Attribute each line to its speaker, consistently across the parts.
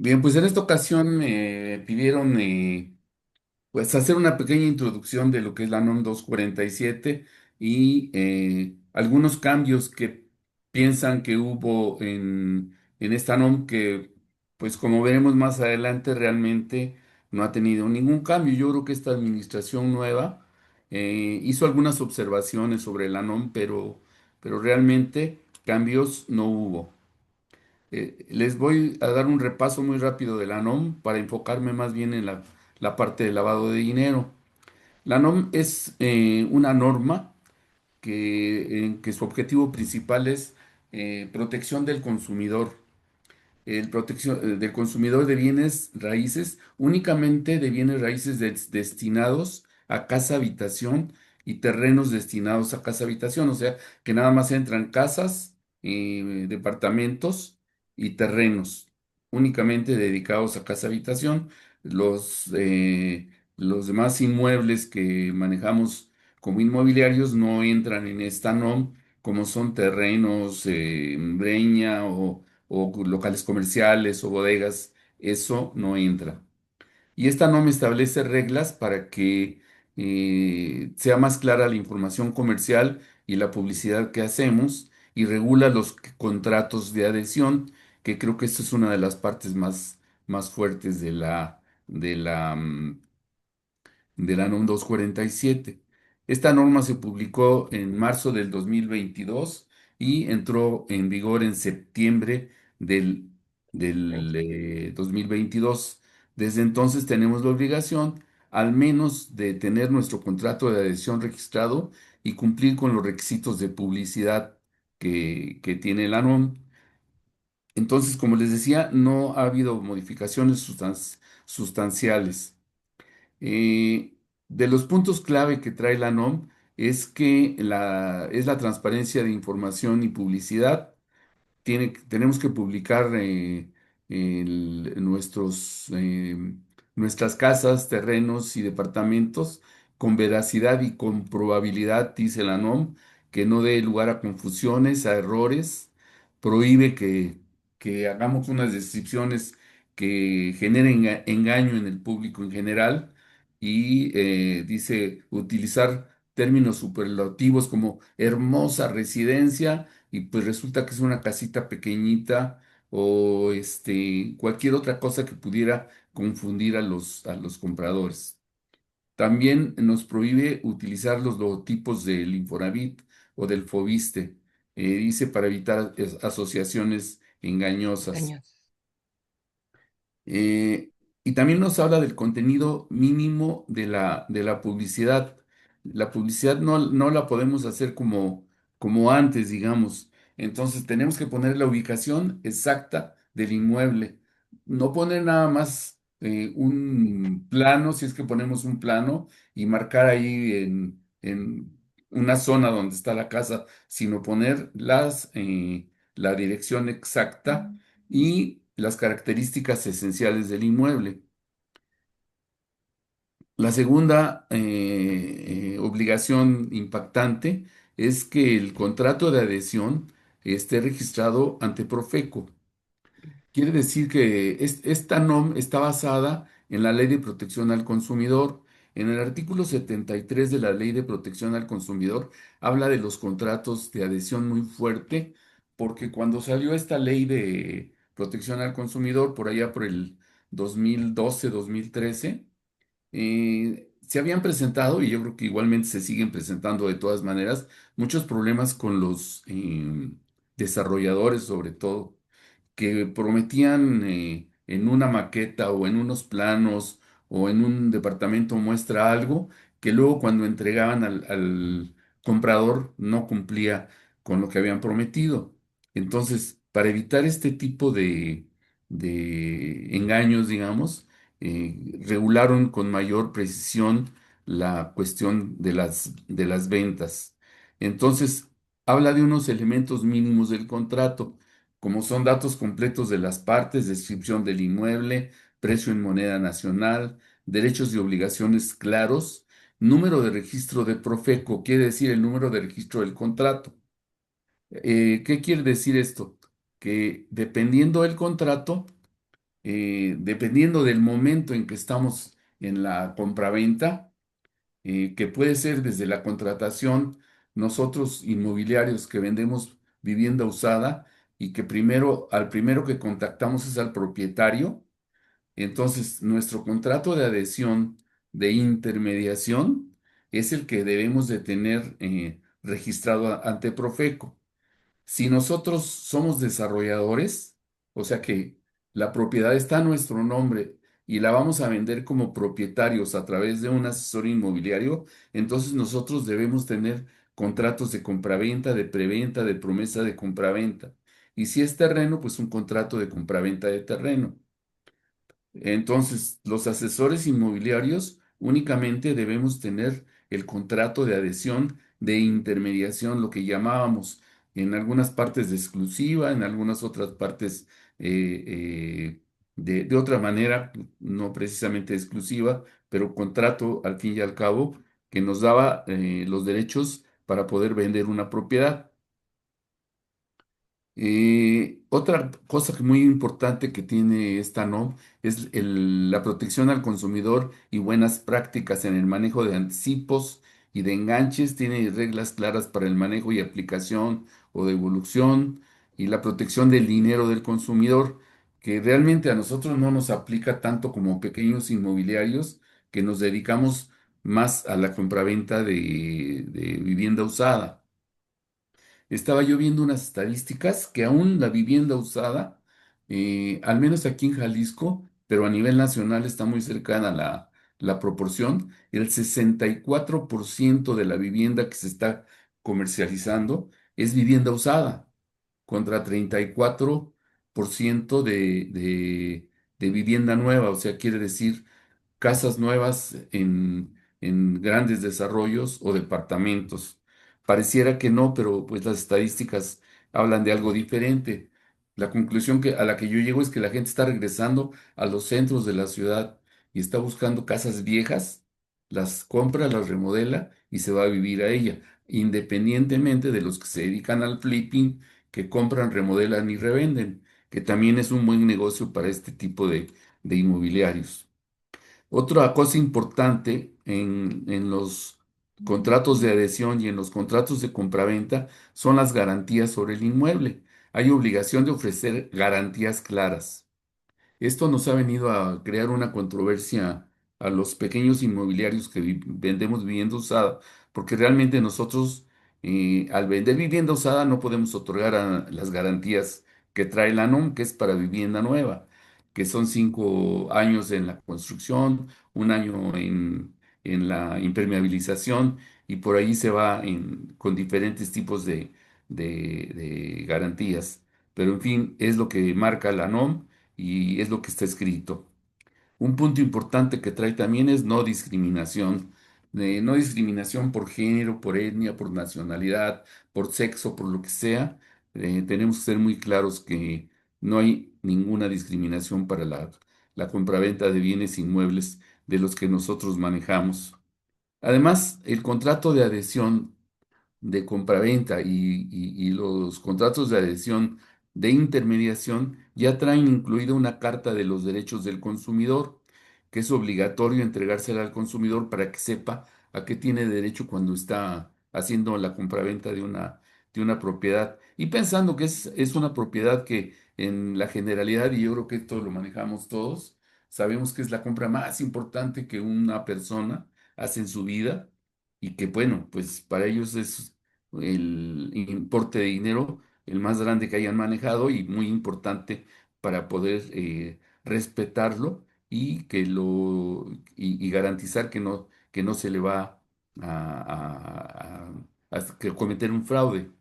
Speaker 1: Bien, pues en esta ocasión me pidieron pues hacer una pequeña introducción de lo que es la NOM 247 y algunos cambios que piensan que hubo en esta NOM que, pues como veremos más adelante, realmente no ha tenido ningún cambio. Yo creo que esta administración nueva hizo algunas observaciones sobre la NOM, pero realmente cambios no hubo. Les voy a dar un repaso muy rápido de la NOM para enfocarme más bien en la parte de lavado de dinero. La NOM es una norma que su objetivo principal es protección del consumidor, protección del consumidor de bienes raíces, únicamente de bienes raíces destinados a casa habitación y terrenos destinados a casa habitación, o sea, que nada más entran casas, departamentos y terrenos únicamente dedicados a casa habitación. Los, eh, los demás inmuebles que manejamos como inmobiliarios no entran en esta NOM, como son terrenos, breña o locales comerciales o bodegas, eso no entra. Y esta norma establece reglas para que sea más clara la información comercial y la publicidad que hacemos y regula los contratos de adhesión, que creo que esto es una de las partes más fuertes de la NOM 247. Esta norma se publicó en marzo del 2022 y entró en vigor en septiembre del, del 2022. Desde entonces tenemos la obligación al menos de tener nuestro contrato de adhesión registrado y cumplir con los requisitos de publicidad que tiene la NOM. Entonces, como les decía, no ha habido modificaciones sustanciales. Eh, de los puntos clave que trae la NOM es que es la transparencia de información y publicidad. Tenemos que publicar nuestras casas, terrenos y departamentos con veracidad y con probabilidad, dice la NOM, que no dé lugar a confusiones, a errores, prohíbe que hagamos unas descripciones que generen engaño en el público en general y dice utilizar términos superlativos como hermosa residencia y pues resulta que es una casita pequeñita o cualquier otra cosa que pudiera confundir a los compradores. También nos prohíbe utilizar los logotipos del Infonavit o del Fobiste, dice para evitar asociaciones engañosas.
Speaker 2: Cañón.
Speaker 1: Eh, y también nos habla del contenido mínimo de la publicidad. La publicidad no la podemos hacer como antes, digamos. Entonces tenemos que poner la ubicación exacta del inmueble. No poner nada más un plano, si es que ponemos un plano, y marcar ahí en una zona donde está la casa, sino poner la dirección exacta y las características esenciales del inmueble. La segunda obligación impactante es que el contrato de adhesión esté registrado ante Profeco. Quiere decir que esta NOM está basada en la Ley de Protección al Consumidor. En el artículo 73 de la Ley de Protección al Consumidor habla de los contratos de adhesión muy fuerte, porque cuando salió esta Ley de Protección al Consumidor, por allá por el 2012-2013, se habían presentado, y yo creo que igualmente se siguen presentando de todas maneras, muchos problemas con los desarrolladores, sobre todo que prometían en una maqueta o en unos planos o en un departamento muestra algo que luego cuando entregaban al comprador no cumplía con lo que habían prometido. Entonces, para evitar este tipo de engaños, digamos, regularon con mayor precisión la cuestión de las ventas. Entonces, habla de unos elementos mínimos del contrato como son datos completos de las partes, descripción del inmueble, precio en moneda nacional, derechos y obligaciones claros, número de registro de Profeco, quiere decir el número de registro del contrato. ¿Qué quiere decir esto? Que dependiendo del contrato, dependiendo del momento en que estamos en la compraventa, que puede ser desde la contratación, nosotros inmobiliarios que vendemos vivienda usada y que primero, al primero que contactamos es al propietario. Entonces, nuestro contrato de adhesión de intermediación es el que debemos de tener registrado ante Profeco. Si nosotros somos desarrolladores, o sea que la propiedad está a nuestro nombre y la vamos a vender como propietarios a través de un asesor inmobiliario, entonces nosotros debemos tener contratos de compraventa, de preventa, de promesa de compraventa. Y si es terreno, pues un contrato de compraventa de terreno. Entonces, los asesores inmobiliarios únicamente debemos tener el contrato de adhesión de intermediación, lo que llamábamos en algunas partes de exclusiva, en algunas otras partes de otra manera, no precisamente exclusiva, pero contrato al fin y al cabo que nos daba los derechos para poder vender una propiedad. Otra cosa muy importante que tiene esta NOM es la protección al consumidor y buenas prácticas en el manejo de anticipos y de enganches. Tiene reglas claras para el manejo y aplicación o devolución y la protección del dinero del consumidor, que realmente a nosotros no nos aplica tanto como pequeños inmobiliarios que nos dedicamos más a la compraventa de vivienda usada. Estaba yo viendo unas estadísticas que aún la vivienda usada, al menos aquí en Jalisco, pero a nivel nacional está muy cercana la proporción, el 64% de la vivienda que se está comercializando es vivienda usada, contra 34% de vivienda nueva, o sea, quiere decir casas nuevas en grandes desarrollos o departamentos. Pareciera que no, pero pues las estadísticas hablan de algo diferente. La conclusión a la que yo llego es que la gente está regresando a los centros de la ciudad y está buscando casas viejas, las compra, las remodela y se va a vivir a ella, independientemente de los que se dedican al flipping, que compran, remodelan y revenden, que también es un buen negocio para este tipo de inmobiliarios. Otra cosa importante en los contratos de adhesión y en los contratos de compraventa son las garantías sobre el inmueble. Hay obligación de ofrecer garantías claras. Esto nos ha venido a crear una controversia a los pequeños inmobiliarios que vendemos vivienda usada, porque realmente nosotros al vender vivienda usada no podemos otorgar las garantías que trae la NOM, que es para vivienda nueva, que son 5 años en la construcción, un año en la impermeabilización y por ahí se va con diferentes tipos de garantías. Pero en fin, es lo que marca la NOM y es lo que está escrito. Un punto importante que trae también es no discriminación. No discriminación por género, por etnia, por nacionalidad, por sexo, por lo que sea. Tenemos que ser muy claros que no hay ninguna discriminación para la compraventa de bienes inmuebles de los que nosotros manejamos. Además, el contrato de adhesión de compraventa y los contratos de adhesión de intermediación ya traen incluida una carta de los derechos del consumidor, que es obligatorio entregársela al consumidor para que sepa a qué tiene derecho cuando está haciendo la compraventa de una propiedad. Y pensando que es una propiedad que en la generalidad, y yo creo que esto lo manejamos todos, sabemos que es la compra más importante que una persona hace en su vida y que bueno, pues para ellos es el importe de dinero el más grande que hayan manejado y muy importante para poder respetarlo y y garantizar que no se le va a cometer un fraude.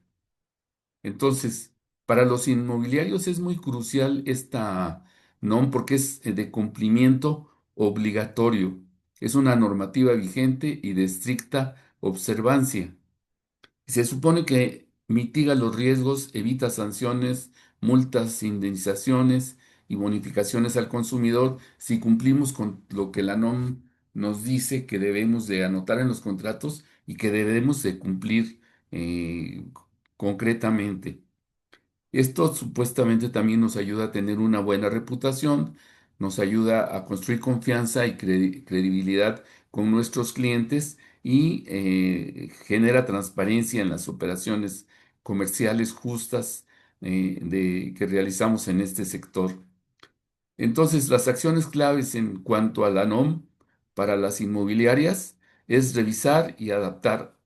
Speaker 1: Entonces, para los inmobiliarios es muy crucial esta NOM porque es de cumplimiento obligatorio. Es una normativa vigente y de estricta observancia. Se supone que mitiga los riesgos, evita sanciones, multas, indemnizaciones y bonificaciones al consumidor si cumplimos con lo que la NOM nos dice que debemos de anotar en los contratos y que debemos de cumplir concretamente. Esto supuestamente también nos ayuda a tener una buena reputación, nos ayuda a construir confianza y credibilidad con nuestros clientes y genera transparencia en las operaciones comerciales justas que realizamos en este sector. Entonces, las acciones claves en cuanto a la NOM para las inmobiliarias es revisar y adaptar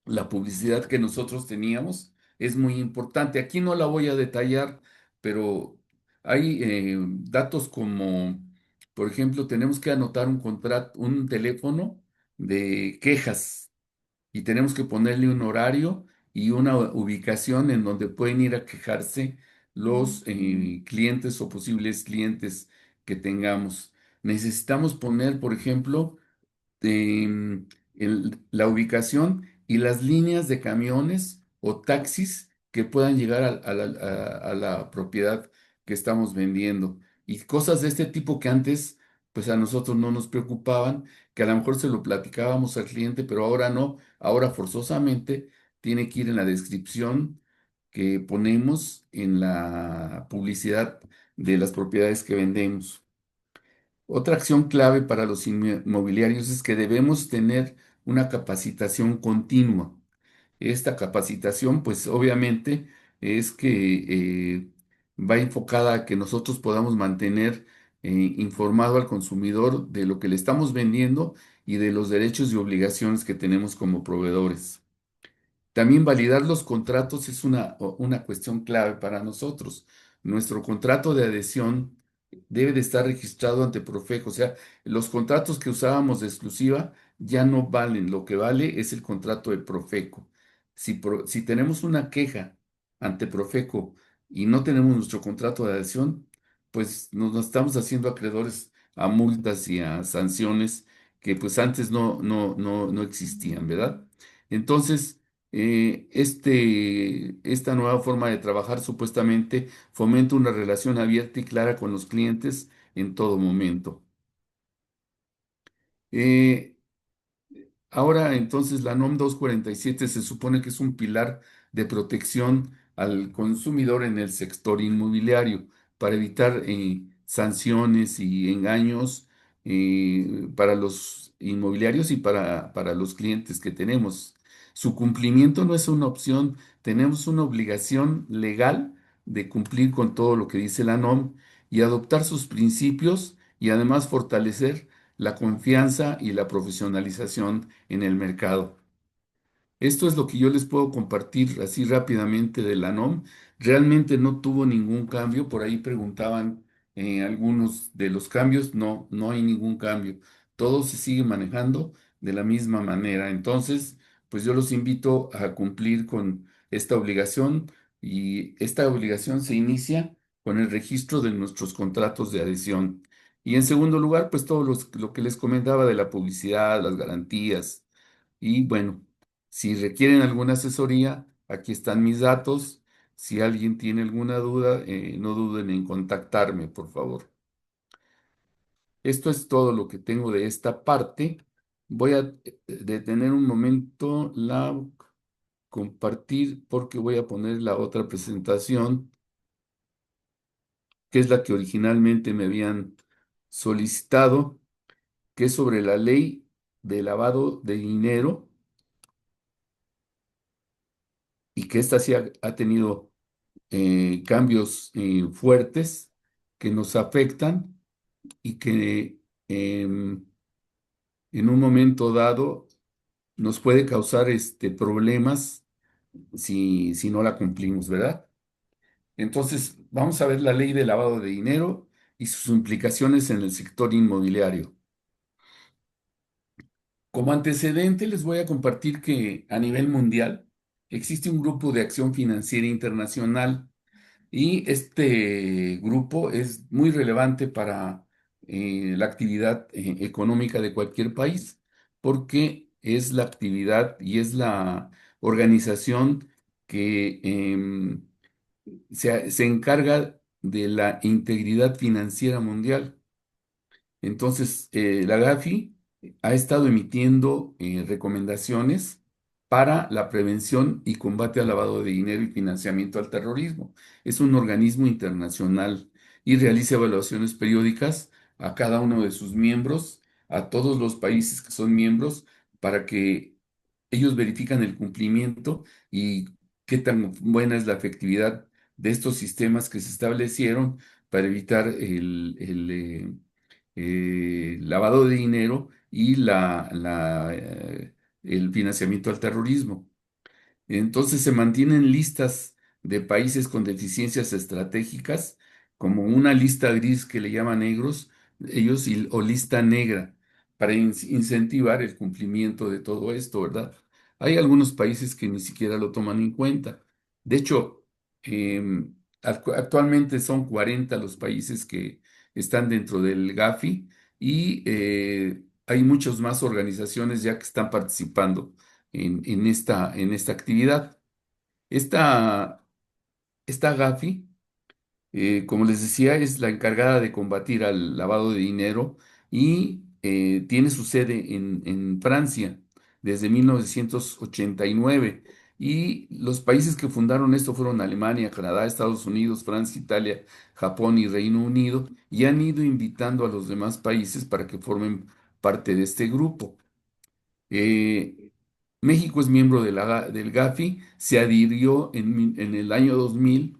Speaker 1: la publicidad que nosotros teníamos. Es muy importante. Aquí no la voy a detallar, pero hay datos como, por ejemplo, tenemos que anotar un contrato, un teléfono de quejas y tenemos que ponerle un horario y una ubicación en donde pueden ir a quejarse los clientes o posibles clientes que tengamos. Necesitamos poner, por ejemplo, la ubicación y las líneas de camiones o taxis que puedan llegar a la propiedad que estamos vendiendo. Y cosas de este tipo que antes, pues a nosotros no nos preocupaban, que a lo mejor se lo platicábamos al cliente, pero ahora no, ahora forzosamente tiene que ir en la descripción que ponemos en la publicidad de las propiedades que vendemos. Otra acción clave para los inmobiliarios es que debemos tener una capacitación continua. Esta capacitación, pues obviamente, es que va enfocada a que nosotros podamos mantener informado al consumidor de lo que le estamos vendiendo y de los derechos y obligaciones que tenemos como proveedores. También validar los contratos es una cuestión clave para nosotros. Nuestro contrato de adhesión debe de estar registrado ante Profeco. O sea, los contratos que usábamos de exclusiva ya no valen. Lo que vale es el contrato de Profeco. Si tenemos una queja ante Profeco y no tenemos nuestro contrato de adhesión, pues nos estamos haciendo acreedores a multas y a sanciones que pues antes no existían, ¿verdad? Entonces, esta nueva forma de trabajar supuestamente fomenta una relación abierta y clara con los clientes en todo momento. Eh, Ahora, entonces, la NOM 247 se supone que es un pilar de protección al consumidor en el sector inmobiliario para evitar sanciones y engaños para los inmobiliarios y para los clientes que tenemos. Su cumplimiento no es una opción, tenemos una obligación legal de cumplir con todo lo que dice la NOM y adoptar sus principios y además fortalecer la confianza y la profesionalización en el mercado. Esto es lo que yo les puedo compartir así rápidamente de la NOM. Realmente no tuvo ningún cambio. Por ahí preguntaban algunos de los cambios. No, no hay ningún cambio. Todo se sigue manejando de la misma manera. Entonces, pues yo los invito a cumplir con esta obligación y esta obligación se inicia con el registro de nuestros contratos de adhesión. Y en segundo lugar, pues todo lo que les comentaba de la publicidad, las garantías. Y bueno. Si requieren alguna asesoría, aquí están mis datos. Si alguien tiene alguna duda, no duden en contactarme, por favor. Esto es todo lo que tengo de esta parte. Voy a detener un momento la compartir porque voy a poner la otra presentación, que es la que originalmente me habían solicitado, que es sobre la ley de lavado de dinero y que esta sí ha tenido cambios fuertes que nos afectan y que en un momento dado nos puede causar problemas si no la cumplimos, ¿verdad? Entonces, vamos a ver la ley de lavado de dinero y sus implicaciones en el sector inmobiliario. Como antecedente, les voy a compartir que a nivel mundial existe un grupo de acción financiera internacional. Y este grupo es muy relevante para la actividad económica de cualquier país, porque es la actividad y es la organización que se encarga de la integridad financiera mundial. Entonces, la GAFI ha estado emitiendo recomendaciones para la prevención y combate al lavado de dinero y financiamiento al terrorismo. Es un organismo internacional y realiza evaluaciones periódicas a cada uno de sus miembros, a todos los países que son miembros, para que ellos verifican el cumplimiento y qué tan buena es la efectividad de estos sistemas que se establecieron para evitar el lavado de dinero y el financiamiento al terrorismo. Entonces se mantienen listas de países con deficiencias estratégicas, como una lista gris que le llaman negros, o lista negra, para incentivar el cumplimiento de todo esto, ¿verdad? Hay algunos países que ni siquiera lo toman en cuenta. De hecho, actualmente son 40 los países que están dentro del Gafi y hay muchas más organizaciones ya que están participando en esta actividad. Esta, esta Gafi, como les decía, es la encargada de combatir al lavado de dinero y tiene su sede en Francia desde 1989. Y los países que fundaron esto fueron Alemania, Canadá, Estados Unidos, Francia, Italia, Japón y Reino Unido, y han ido invitando a los demás países para que formen parte de este grupo. Eh, México es miembro del Gafi, se adhirió en el año 2000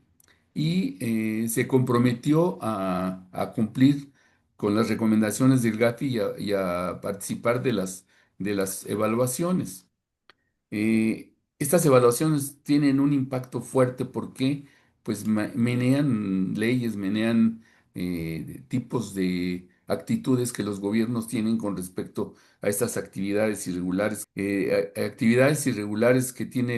Speaker 1: y se comprometió a cumplir con las recomendaciones del Gafi y a participar de las evaluaciones. Estas evaluaciones tienen un impacto fuerte porque pues menean leyes, menean tipos de actitudes que los gobiernos tienen con respecto a estas actividades irregulares. Actividades irregulares que tiene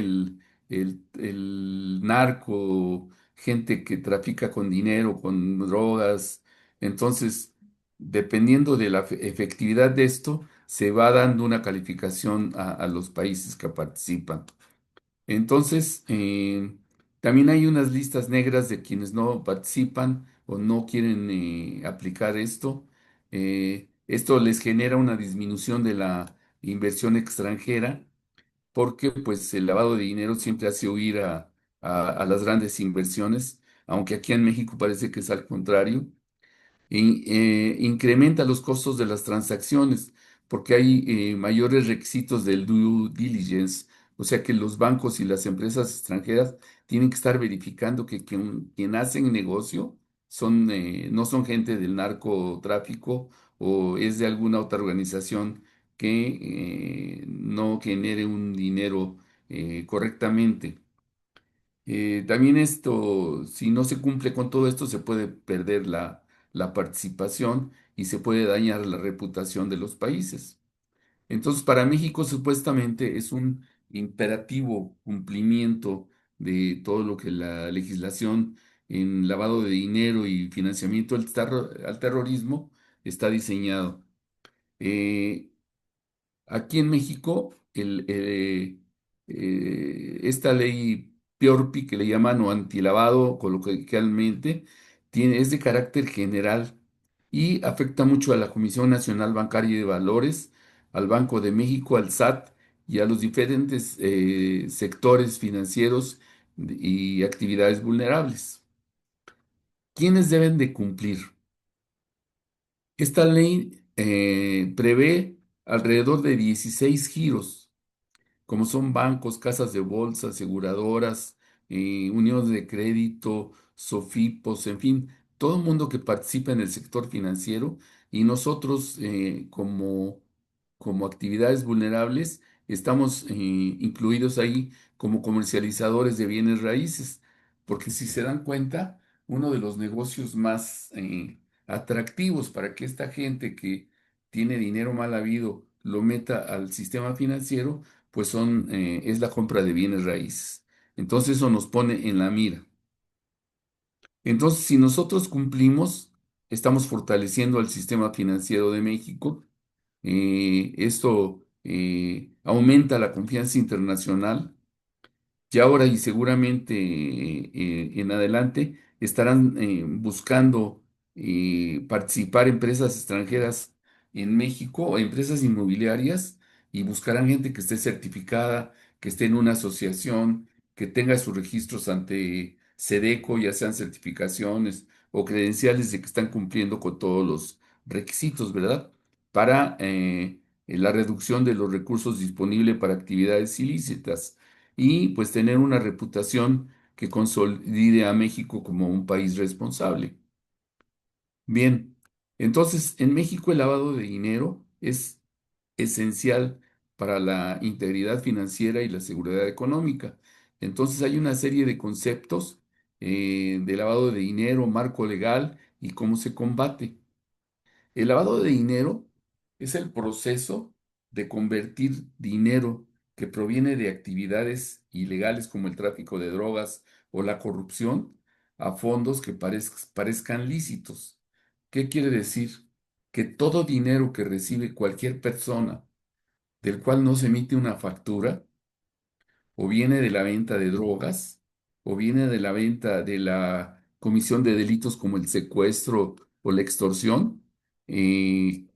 Speaker 1: el narco, gente que trafica con dinero, con drogas. Entonces, dependiendo de la efectividad de esto, se va dando una calificación a los países que participan. Entonces, también hay unas listas negras de quienes no participan o no quieren aplicar esto. Esto les genera una disminución de la inversión extranjera porque pues el lavado de dinero siempre hace huir a las grandes inversiones, aunque aquí en México parece que es al contrario. Incrementa los costos de las transacciones porque hay mayores requisitos del due diligence, o sea que los bancos y las empresas extranjeras tienen que estar verificando que quien hace negocio no son gente del narcotráfico o es de alguna otra organización que no genere un dinero correctamente. También esto, si no se cumple con todo esto, se puede perder la participación y se puede dañar la reputación de los países. Entonces, para México supuestamente es un imperativo cumplimiento de todo lo que la legislación en lavado de dinero y financiamiento al terrorismo está diseñado. Eh, Aquí en México, esta ley PIORPI, que le llaman o antilavado coloquialmente, es de carácter general y afecta mucho a la Comisión Nacional Bancaria y de Valores, al Banco de México, al SAT y a los diferentes sectores financieros y actividades vulnerables. ¿Quiénes deben de cumplir? Esta ley prevé alrededor de 16 giros como son bancos, casas de bolsa, aseguradoras, uniones de crédito, SOFIPOS, en fin, todo el mundo que participa en el sector financiero y nosotros como actividades vulnerables estamos incluidos ahí como comercializadores de bienes raíces, porque si se dan cuenta, uno de los negocios más atractivos para que esta gente que tiene dinero mal habido lo meta al sistema financiero, pues es la compra de bienes raíces. Entonces eso nos pone en la mira. Entonces, si nosotros cumplimos, estamos fortaleciendo al sistema financiero de México. Esto aumenta la confianza internacional y ahora y seguramente en adelante estarán buscando participar empresas extranjeras en México o empresas inmobiliarias y buscarán gente que esté certificada, que esté en una asociación, que tenga sus registros ante Sedeco, ya sean certificaciones o credenciales de que están cumpliendo con todos los requisitos, ¿verdad? Para la reducción de los recursos disponibles para actividades ilícitas y pues tener una reputación que consolide a México como un país responsable. Bien, entonces en México el lavado de dinero es esencial para la integridad financiera y la seguridad económica. Entonces hay una serie de conceptos de lavado de dinero, marco legal y cómo se combate. El lavado de dinero es el proceso de convertir dinero que proviene de actividades ilegales como el tráfico de drogas o la corrupción a fondos que parezcan lícitos. ¿Qué quiere decir? Que todo dinero que recibe cualquier persona del cual no se emite una factura, o viene de la venta de drogas, o viene de la venta de la comisión de delitos como el secuestro o la extorsión, eh,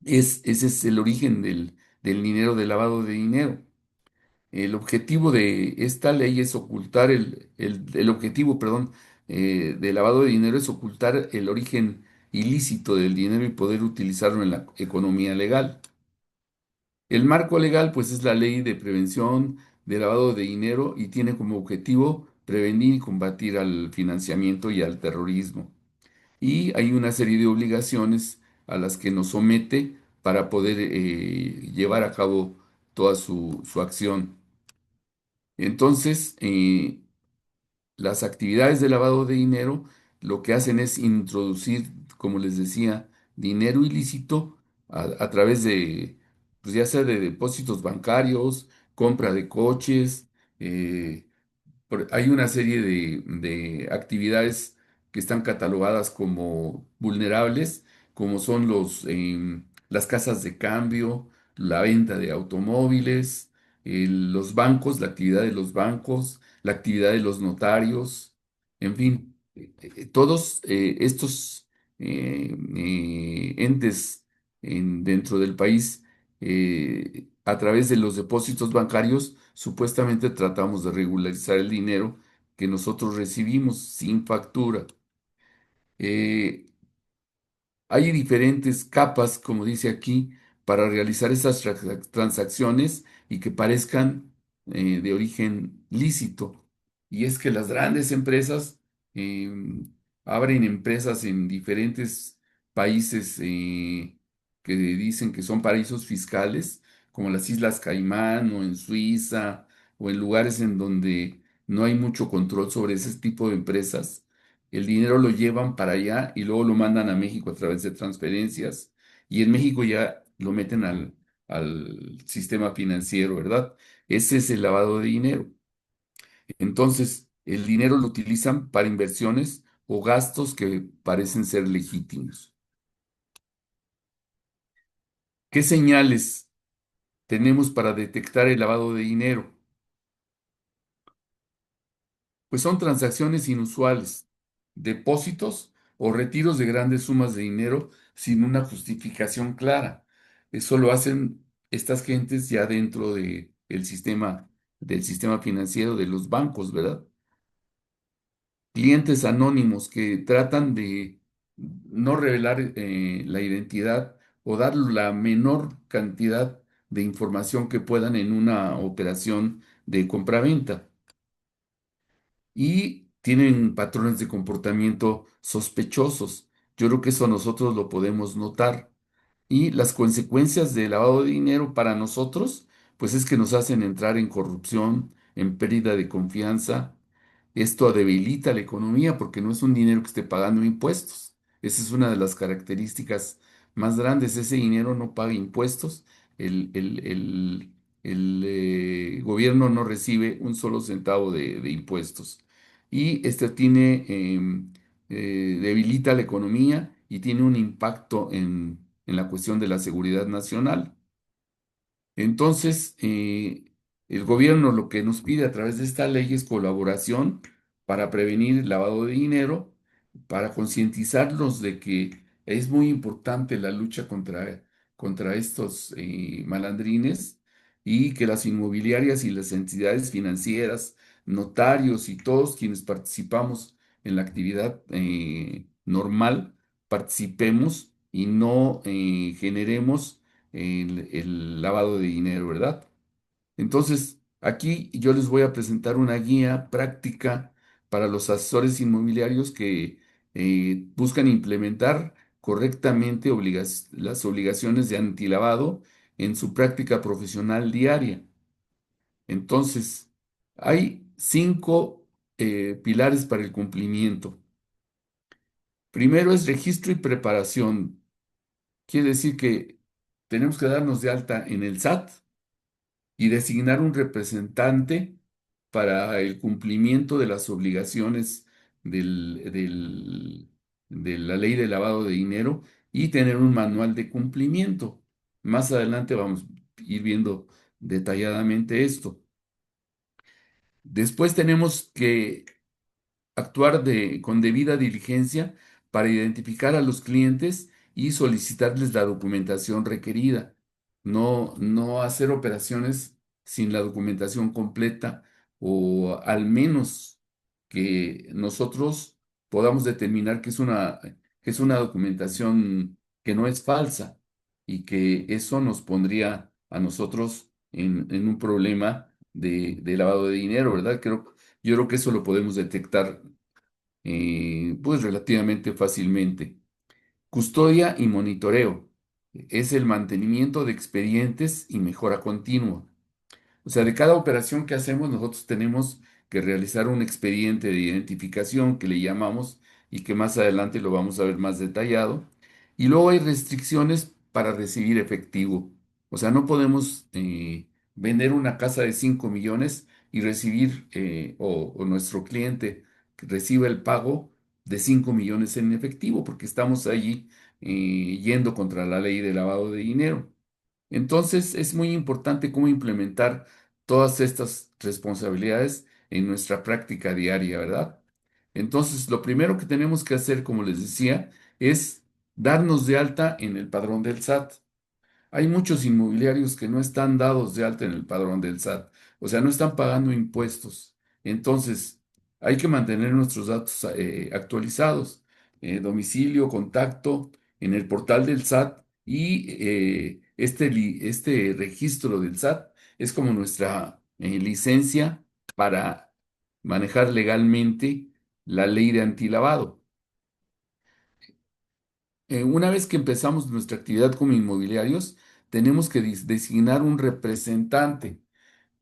Speaker 1: ese es el origen del dinero, del lavado de dinero. El objetivo de esta ley es ocultar el objetivo, perdón, del lavado de dinero es ocultar el origen ilícito del dinero y poder utilizarlo en la economía legal. El marco legal, pues, es la ley de prevención de lavado de dinero y tiene como objetivo prevenir y combatir al financiamiento y al terrorismo. Y hay una serie de obligaciones a las que nos somete para poder llevar a cabo toda su acción. Entonces, las actividades de lavado de dinero lo que hacen es introducir, como les decía, dinero ilícito a través de, pues ya sea de depósitos bancarios, compra de coches, eh, hay una serie de actividades que están catalogadas como vulnerables, como son las casas de cambio, la venta de automóviles, los bancos, la actividad de los bancos, la actividad de los notarios, en fin, todos estos entes dentro del país, a través de los depósitos bancarios, supuestamente tratamos de regularizar el dinero que nosotros recibimos sin factura. Eh, Hay diferentes capas, como dice aquí, para realizar estas transacciones y que parezcan de origen lícito. Y es que las grandes empresas eh, abren empresas en diferentes países que dicen que son paraísos fiscales, como las Islas Caimán o en Suiza o en lugares en donde no hay mucho control sobre ese tipo de empresas. El dinero lo llevan para allá y luego lo mandan a México a través de transferencias y en México ya lo meten al sistema financiero, ¿verdad? Ese es el lavado de dinero. Entonces, el dinero lo utilizan para inversiones o gastos que parecen ser legítimos. ¿Qué señales tenemos para detectar el lavado de dinero? Pues son transacciones inusuales, depósitos o retiros de grandes sumas de dinero sin una justificación clara. Eso lo hacen estas gentes ya dentro del sistema financiero de los bancos, ¿verdad? Clientes anónimos que tratan de no revelar la identidad o dar la menor cantidad de información que puedan en una operación de compraventa y tienen patrones de comportamiento sospechosos. Yo creo que eso nosotros lo podemos notar. Y las consecuencias del lavado de dinero para nosotros, pues es que nos hacen entrar en corrupción, en pérdida de confianza. Esto debilita la economía porque no es un dinero que esté pagando impuestos. Esa es una de las características más grandes. Ese dinero no paga impuestos. El gobierno no recibe un solo centavo de impuestos. Y este debilita la economía y tiene un impacto en la cuestión de la seguridad nacional. Entonces, el gobierno lo que nos pide a través de esta ley es colaboración para prevenir el lavado de dinero, para concientizarnos de que es muy importante la lucha contra estos malandrines y que las inmobiliarias y las entidades financieras, notarios y todos quienes participamos en la actividad normal participemos y no generemos el lavado de dinero, ¿verdad? Entonces, aquí yo les voy a presentar una guía práctica para los asesores inmobiliarios que buscan implementar correctamente las obligaciones de antilavado en su práctica profesional diaria. Entonces, hay cinco pilares para el cumplimiento. Primero es registro y preparación. Quiere decir que tenemos que darnos de alta en el SAT y designar un representante para el cumplimiento de las obligaciones de la ley de lavado de dinero y tener un manual de cumplimiento. Más adelante vamos a ir viendo detalladamente esto. Después tenemos que actuar con debida diligencia para identificar a los clientes y solicitarles la documentación requerida. No hacer operaciones sin la documentación completa o al menos que nosotros podamos determinar que es una documentación que no es falsa y que eso nos pondría a nosotros en un problema de lavado de dinero, ¿verdad? Yo creo que eso lo podemos detectar pues relativamente fácilmente. Custodia y monitoreo. Es el mantenimiento de expedientes y mejora continua. O sea, de cada operación que hacemos, nosotros tenemos que realizar un expediente de identificación que le llamamos y que más adelante lo vamos a ver más detallado. Y luego hay restricciones para recibir efectivo. O sea, no podemos vender una casa de 5 millones y recibir, o nuestro cliente que reciba el pago de 5 millones en efectivo, porque estamos allí yendo contra la ley de lavado de dinero. Entonces, es muy importante cómo implementar todas estas responsabilidades en nuestra práctica diaria, ¿verdad? Entonces, lo primero que tenemos que hacer, como les decía, es darnos de alta en el padrón del SAT. Hay muchos inmobiliarios que no están dados de alta en el padrón del SAT, o sea, no están pagando impuestos. Entonces, hay que mantener nuestros datos actualizados, domicilio, contacto, en el portal del SAT y este registro del SAT es como nuestra licencia para manejar legalmente la ley de antilavado. Una vez que empezamos nuestra actividad como inmobiliarios, tenemos que designar un representante.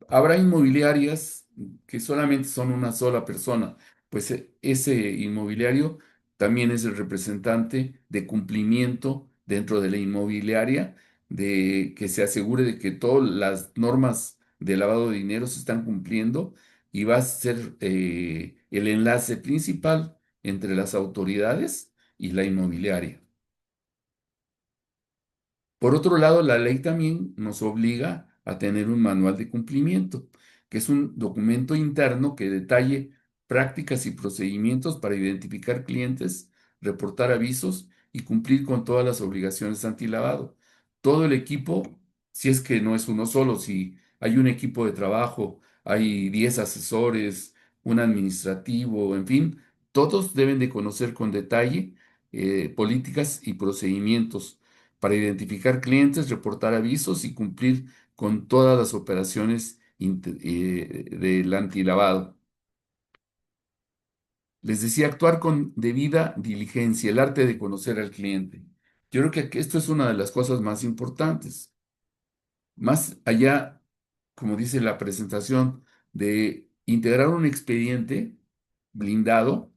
Speaker 1: Habrá inmobiliarias que solamente son una sola persona, pues ese inmobiliario también es el representante de cumplimiento dentro de la inmobiliaria, de que se asegure de que todas las normas de lavado de dinero se están cumpliendo y va a ser el enlace principal entre las autoridades y la inmobiliaria. Por otro lado, la ley también nos obliga a tener un manual de cumplimiento, que es un documento interno que detalle prácticas y procedimientos para identificar clientes, reportar avisos y cumplir con todas las obligaciones antilavado. Todo el equipo, si es que no es uno solo, si hay un equipo de trabajo, hay 10 asesores, un administrativo, en fin, todos deben de conocer con detalle políticas y procedimientos para identificar clientes, reportar avisos y cumplir con todas las operaciones del antilavado. Les decía, actuar con debida diligencia, el arte de conocer al cliente. Yo creo que esto es una de las cosas más importantes. Más allá, como dice la presentación, de integrar un expediente blindado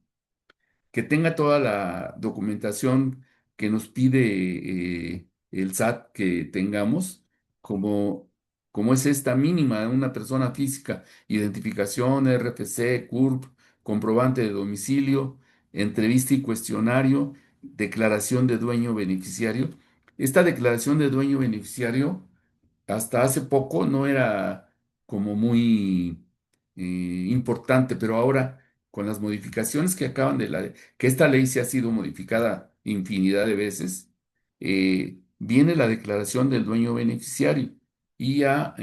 Speaker 1: que tenga toda la documentación que nos pide el SAT que tengamos, como, como es esta mínima de una persona física, identificación, RFC, CURP, comprobante de domicilio, entrevista y cuestionario, declaración de dueño beneficiario. Esta declaración de dueño beneficiario hasta hace poco no era como muy importante, pero ahora con las modificaciones que acaban que esta ley se ha sido modificada infinidad de veces, viene la declaración del dueño beneficiario y ya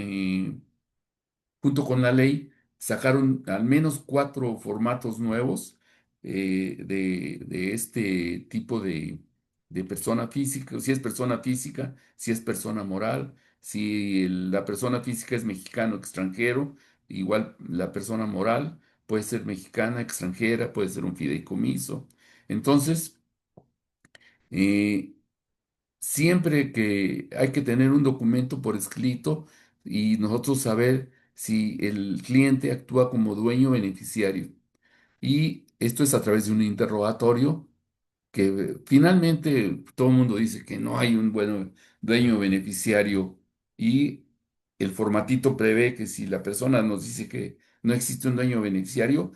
Speaker 1: junto con la ley sacaron al menos 4 formatos nuevos de este tipo de persona física, si es persona física, si es persona moral, si la persona física es mexicano extranjero, igual la persona moral puede ser mexicana, extranjera, puede ser un fideicomiso. Entonces, eh, siempre que hay que tener un documento por escrito y nosotros saber si el cliente actúa como dueño beneficiario. Y esto es a través de un interrogatorio que finalmente todo el mundo dice que no hay un buen dueño beneficiario y el formatito prevé que si la persona nos dice que no existe un dueño beneficiario,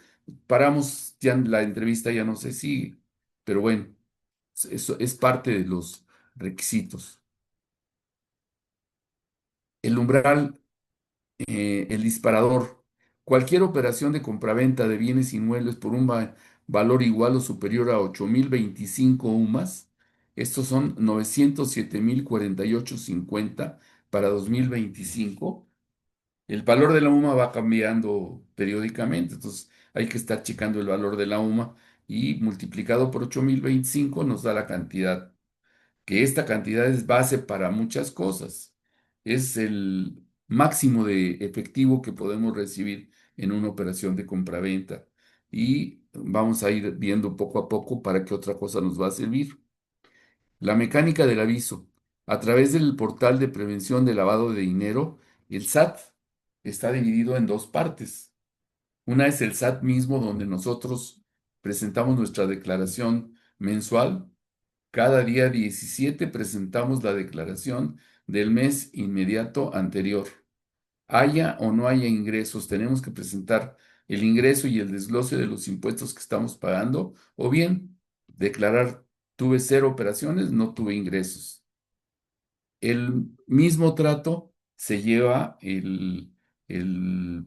Speaker 1: paramos, ya la entrevista ya no se sigue. Pero bueno, eso es parte de los requisitos. El umbral, el disparador. Cualquier operación de compraventa de bienes inmuebles por un valor igual o superior a 8.025 UMAS. Estos son 907.048.50 para 2025. El valor de la UMA va cambiando periódicamente, entonces hay que estar checando el valor de la UMA y multiplicado por 8.025 nos da la cantidad, que esta cantidad es base para muchas cosas. Es el máximo de efectivo que podemos recibir en una operación de compraventa. Y vamos a ir viendo poco a poco para qué otra cosa nos va a servir. La mecánica del aviso. A través del portal de prevención de lavado de dinero, el SAT está dividido en dos partes. Una es el SAT mismo, donde nosotros presentamos nuestra declaración mensual. Cada día 17 presentamos la declaración del mes inmediato anterior. Haya o no haya ingresos, tenemos que presentar el ingreso y el desglose de los impuestos que estamos pagando, o bien declarar, tuve cero operaciones, no tuve ingresos. El mismo trato se lleva el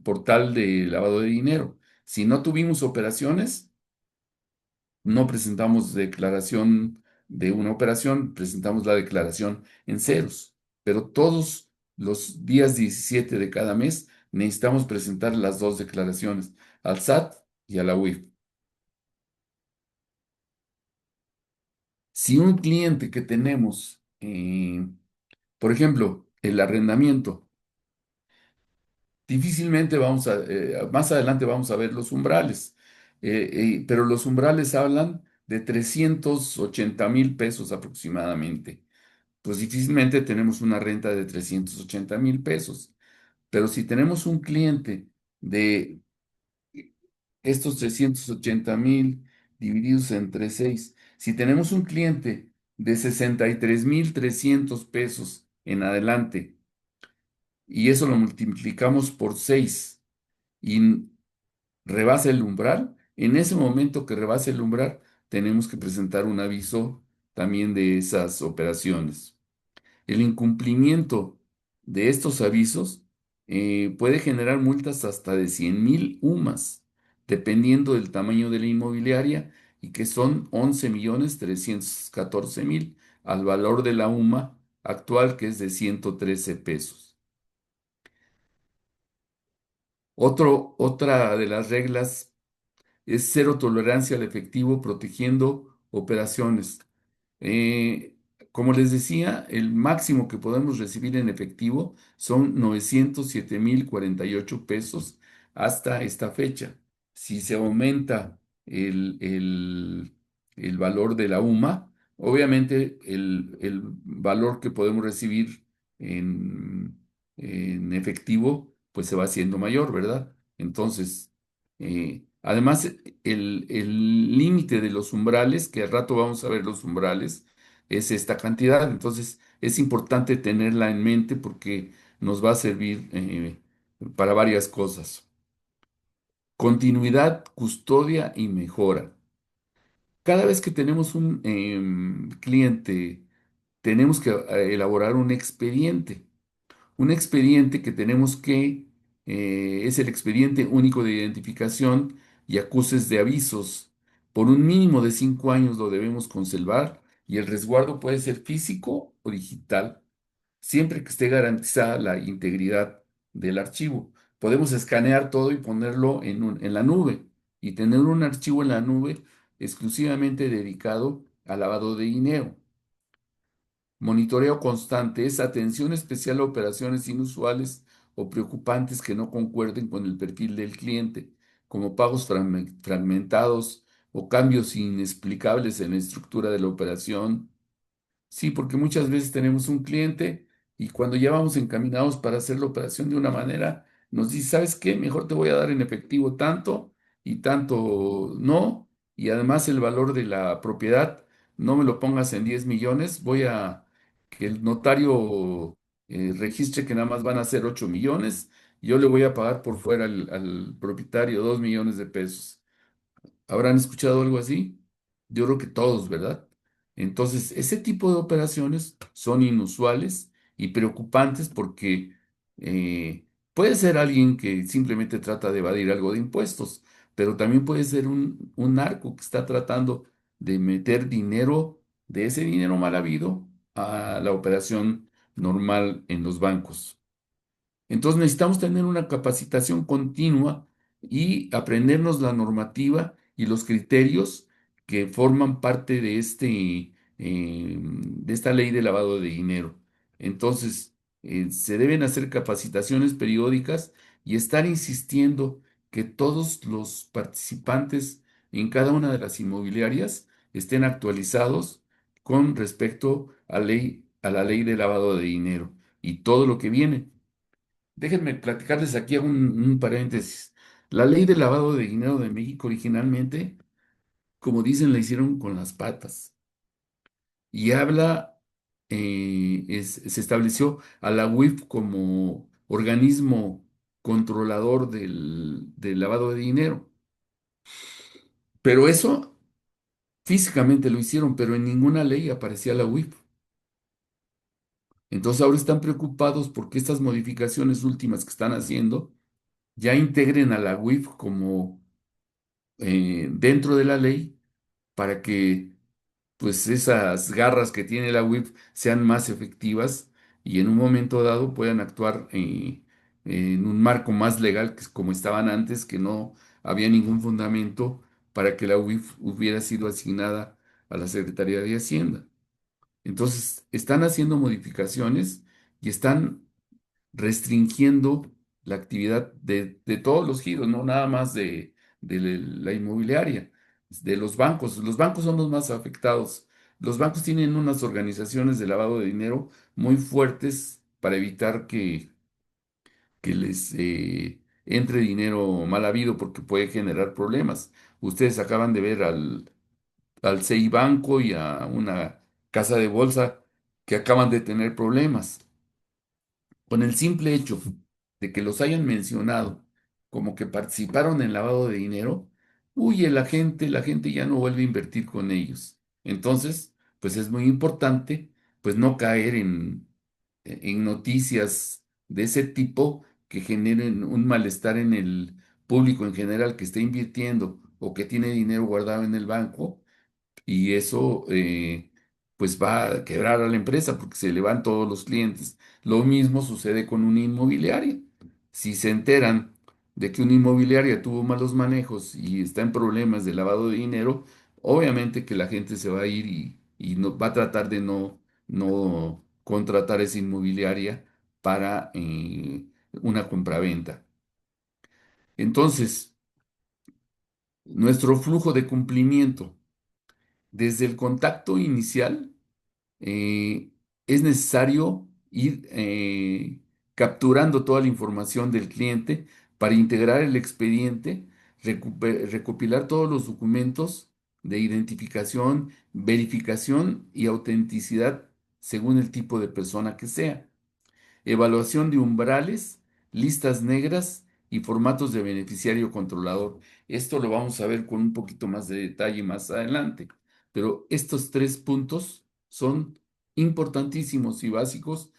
Speaker 1: portal de lavado de dinero. Si no tuvimos operaciones, no presentamos declaración de una operación, presentamos la declaración en ceros, pero todos los días 17 de cada mes necesitamos presentar las dos declaraciones, al SAT y a la UIF. Si un cliente que tenemos, por ejemplo, el arrendamiento, difícilmente vamos más adelante vamos a ver los umbrales, pero los umbrales hablan de 380.000 pesos aproximadamente. Pues difícilmente tenemos una renta de 380.000 pesos. Pero si tenemos un cliente de estos 380.000 divididos entre 6, si tenemos un cliente de 63.300 pesos en adelante y eso lo multiplicamos por 6 y rebasa el umbral, en ese momento que rebase el umbral, tenemos que presentar un aviso también de esas operaciones. El incumplimiento de estos avisos puede generar multas hasta de 100.000 UMAS, dependiendo del tamaño de la inmobiliaria, y que son 11.314.000 al valor de la UMA actual, que es de 113 pesos. Otra de las reglas es cero tolerancia al efectivo protegiendo operaciones. Eh, Como les decía, el máximo que podemos recibir en efectivo son 907.048 pesos hasta esta fecha. Si se aumenta el valor de la UMA, obviamente el valor que podemos recibir en, en efectivo, pues se va haciendo mayor, ¿verdad? Entonces, además, el límite de los umbrales, que al rato vamos a ver los umbrales, es esta cantidad. Entonces, es importante tenerla en mente porque nos va a servir para varias cosas. Continuidad, custodia y mejora. Cada vez que tenemos un cliente, tenemos que elaborar un expediente. Un expediente que tenemos que, es el expediente único de identificación y acuses de avisos. Por un mínimo de 5 años lo debemos conservar y el resguardo puede ser físico o digital, siempre que esté garantizada la integridad del archivo. Podemos escanear todo y ponerlo en la nube, y tener un archivo en la nube exclusivamente dedicado al lavado de dinero. Monitoreo constante es atención especial a operaciones inusuales o preocupantes que no concuerden con el perfil del cliente, como pagos fragmentados o cambios inexplicables en la estructura de la operación. Sí, porque muchas veces tenemos un cliente y cuando ya vamos encaminados para hacer la operación de una manera, nos dice, ¿sabes qué? Mejor te voy a dar en efectivo tanto y tanto no. Y además el valor de la propiedad, no me lo pongas en 10 millones, voy a que el notario registre que nada más van a ser 8 millones. Y yo le voy a pagar por fuera al propietario 2 millones de pesos. ¿Habrán escuchado algo así? Yo creo que todos, ¿verdad? Entonces, ese tipo de operaciones son inusuales y preocupantes porque puede ser alguien que simplemente trata de evadir algo de impuestos, pero también puede ser un narco que está tratando de meter dinero, de ese dinero mal habido, a la operación normal en los bancos. Entonces necesitamos tener una capacitación continua y aprendernos la normativa y los criterios que forman parte de esta ley de lavado de dinero. Entonces, se deben hacer capacitaciones periódicas y estar insistiendo que todos los participantes en cada una de las inmobiliarias estén actualizados con respecto a la ley de lavado de dinero y todo lo que viene. Déjenme platicarles aquí un paréntesis. La ley de lavado de dinero de México originalmente, como dicen, la hicieron con las patas y habla, se estableció a la UIF como organismo controlador del lavado de dinero. Pero eso físicamente lo hicieron, pero en ninguna ley aparecía la UIF. Entonces ahora están preocupados porque estas modificaciones últimas que están haciendo ya integren a la UIF como dentro de la ley para que pues esas garras que tiene la UIF sean más efectivas y en un momento dado puedan actuar en un marco más legal que es como estaban antes, que no había ningún fundamento para que la UIF hubiera sido asignada a la Secretaría de Hacienda. Entonces, están haciendo modificaciones y están restringiendo la actividad de todos los giros, no nada más de la inmobiliaria, de los bancos. Los bancos son los más afectados. Los bancos tienen unas organizaciones de lavado de dinero muy fuertes para evitar que les entre dinero mal habido porque puede generar problemas. Ustedes acaban de ver al CI Banco y a una casa de bolsa que acaban de tener problemas. Con el simple hecho de que los hayan mencionado como que participaron en lavado de dinero, huye la gente ya no vuelve a invertir con ellos. Entonces, pues es muy importante, pues no caer en noticias de ese tipo que generen un malestar en el público en general que está invirtiendo o que tiene dinero guardado en el banco y eso pues va a quebrar a la empresa porque se le van todos los clientes. Lo mismo sucede con una inmobiliaria. Si se enteran de que una inmobiliaria tuvo malos manejos y está en problemas de lavado de dinero, obviamente que la gente se va a ir y va a tratar de no contratar esa inmobiliaria para una compraventa. Entonces, nuestro flujo de cumplimiento desde el contacto inicial eh, es necesario ir capturando toda la información del cliente para integrar el expediente, recopilar todos los documentos de identificación, verificación y autenticidad según el tipo de persona que sea. Evaluación de umbrales, listas negras y formatos de beneficiario controlador. Esto lo vamos a ver con un poquito más de detalle más adelante, pero estos tres puntos son importantísimos y básicos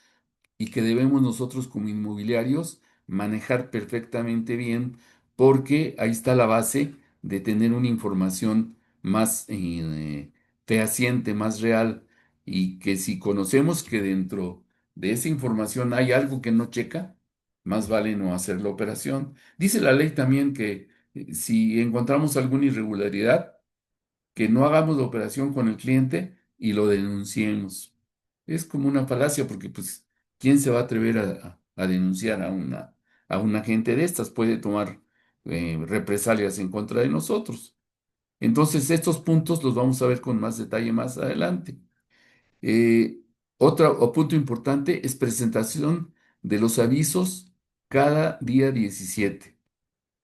Speaker 1: y que debemos nosotros como inmobiliarios manejar perfectamente bien porque ahí está la base de tener una información más fehaciente, más real y que si conocemos que dentro de esa información hay algo que no checa, más vale no hacer la operación. Dice la ley también que Si encontramos alguna irregularidad, que no hagamos la operación con el cliente y lo denunciemos. Es como una falacia porque, pues, ¿quién se va a atrever a denunciar a un agente de estas? Puede tomar represalias en contra de nosotros. Entonces, estos puntos los vamos a ver con más detalle más adelante. Eh, Otro punto importante es presentación de los avisos cada día 17.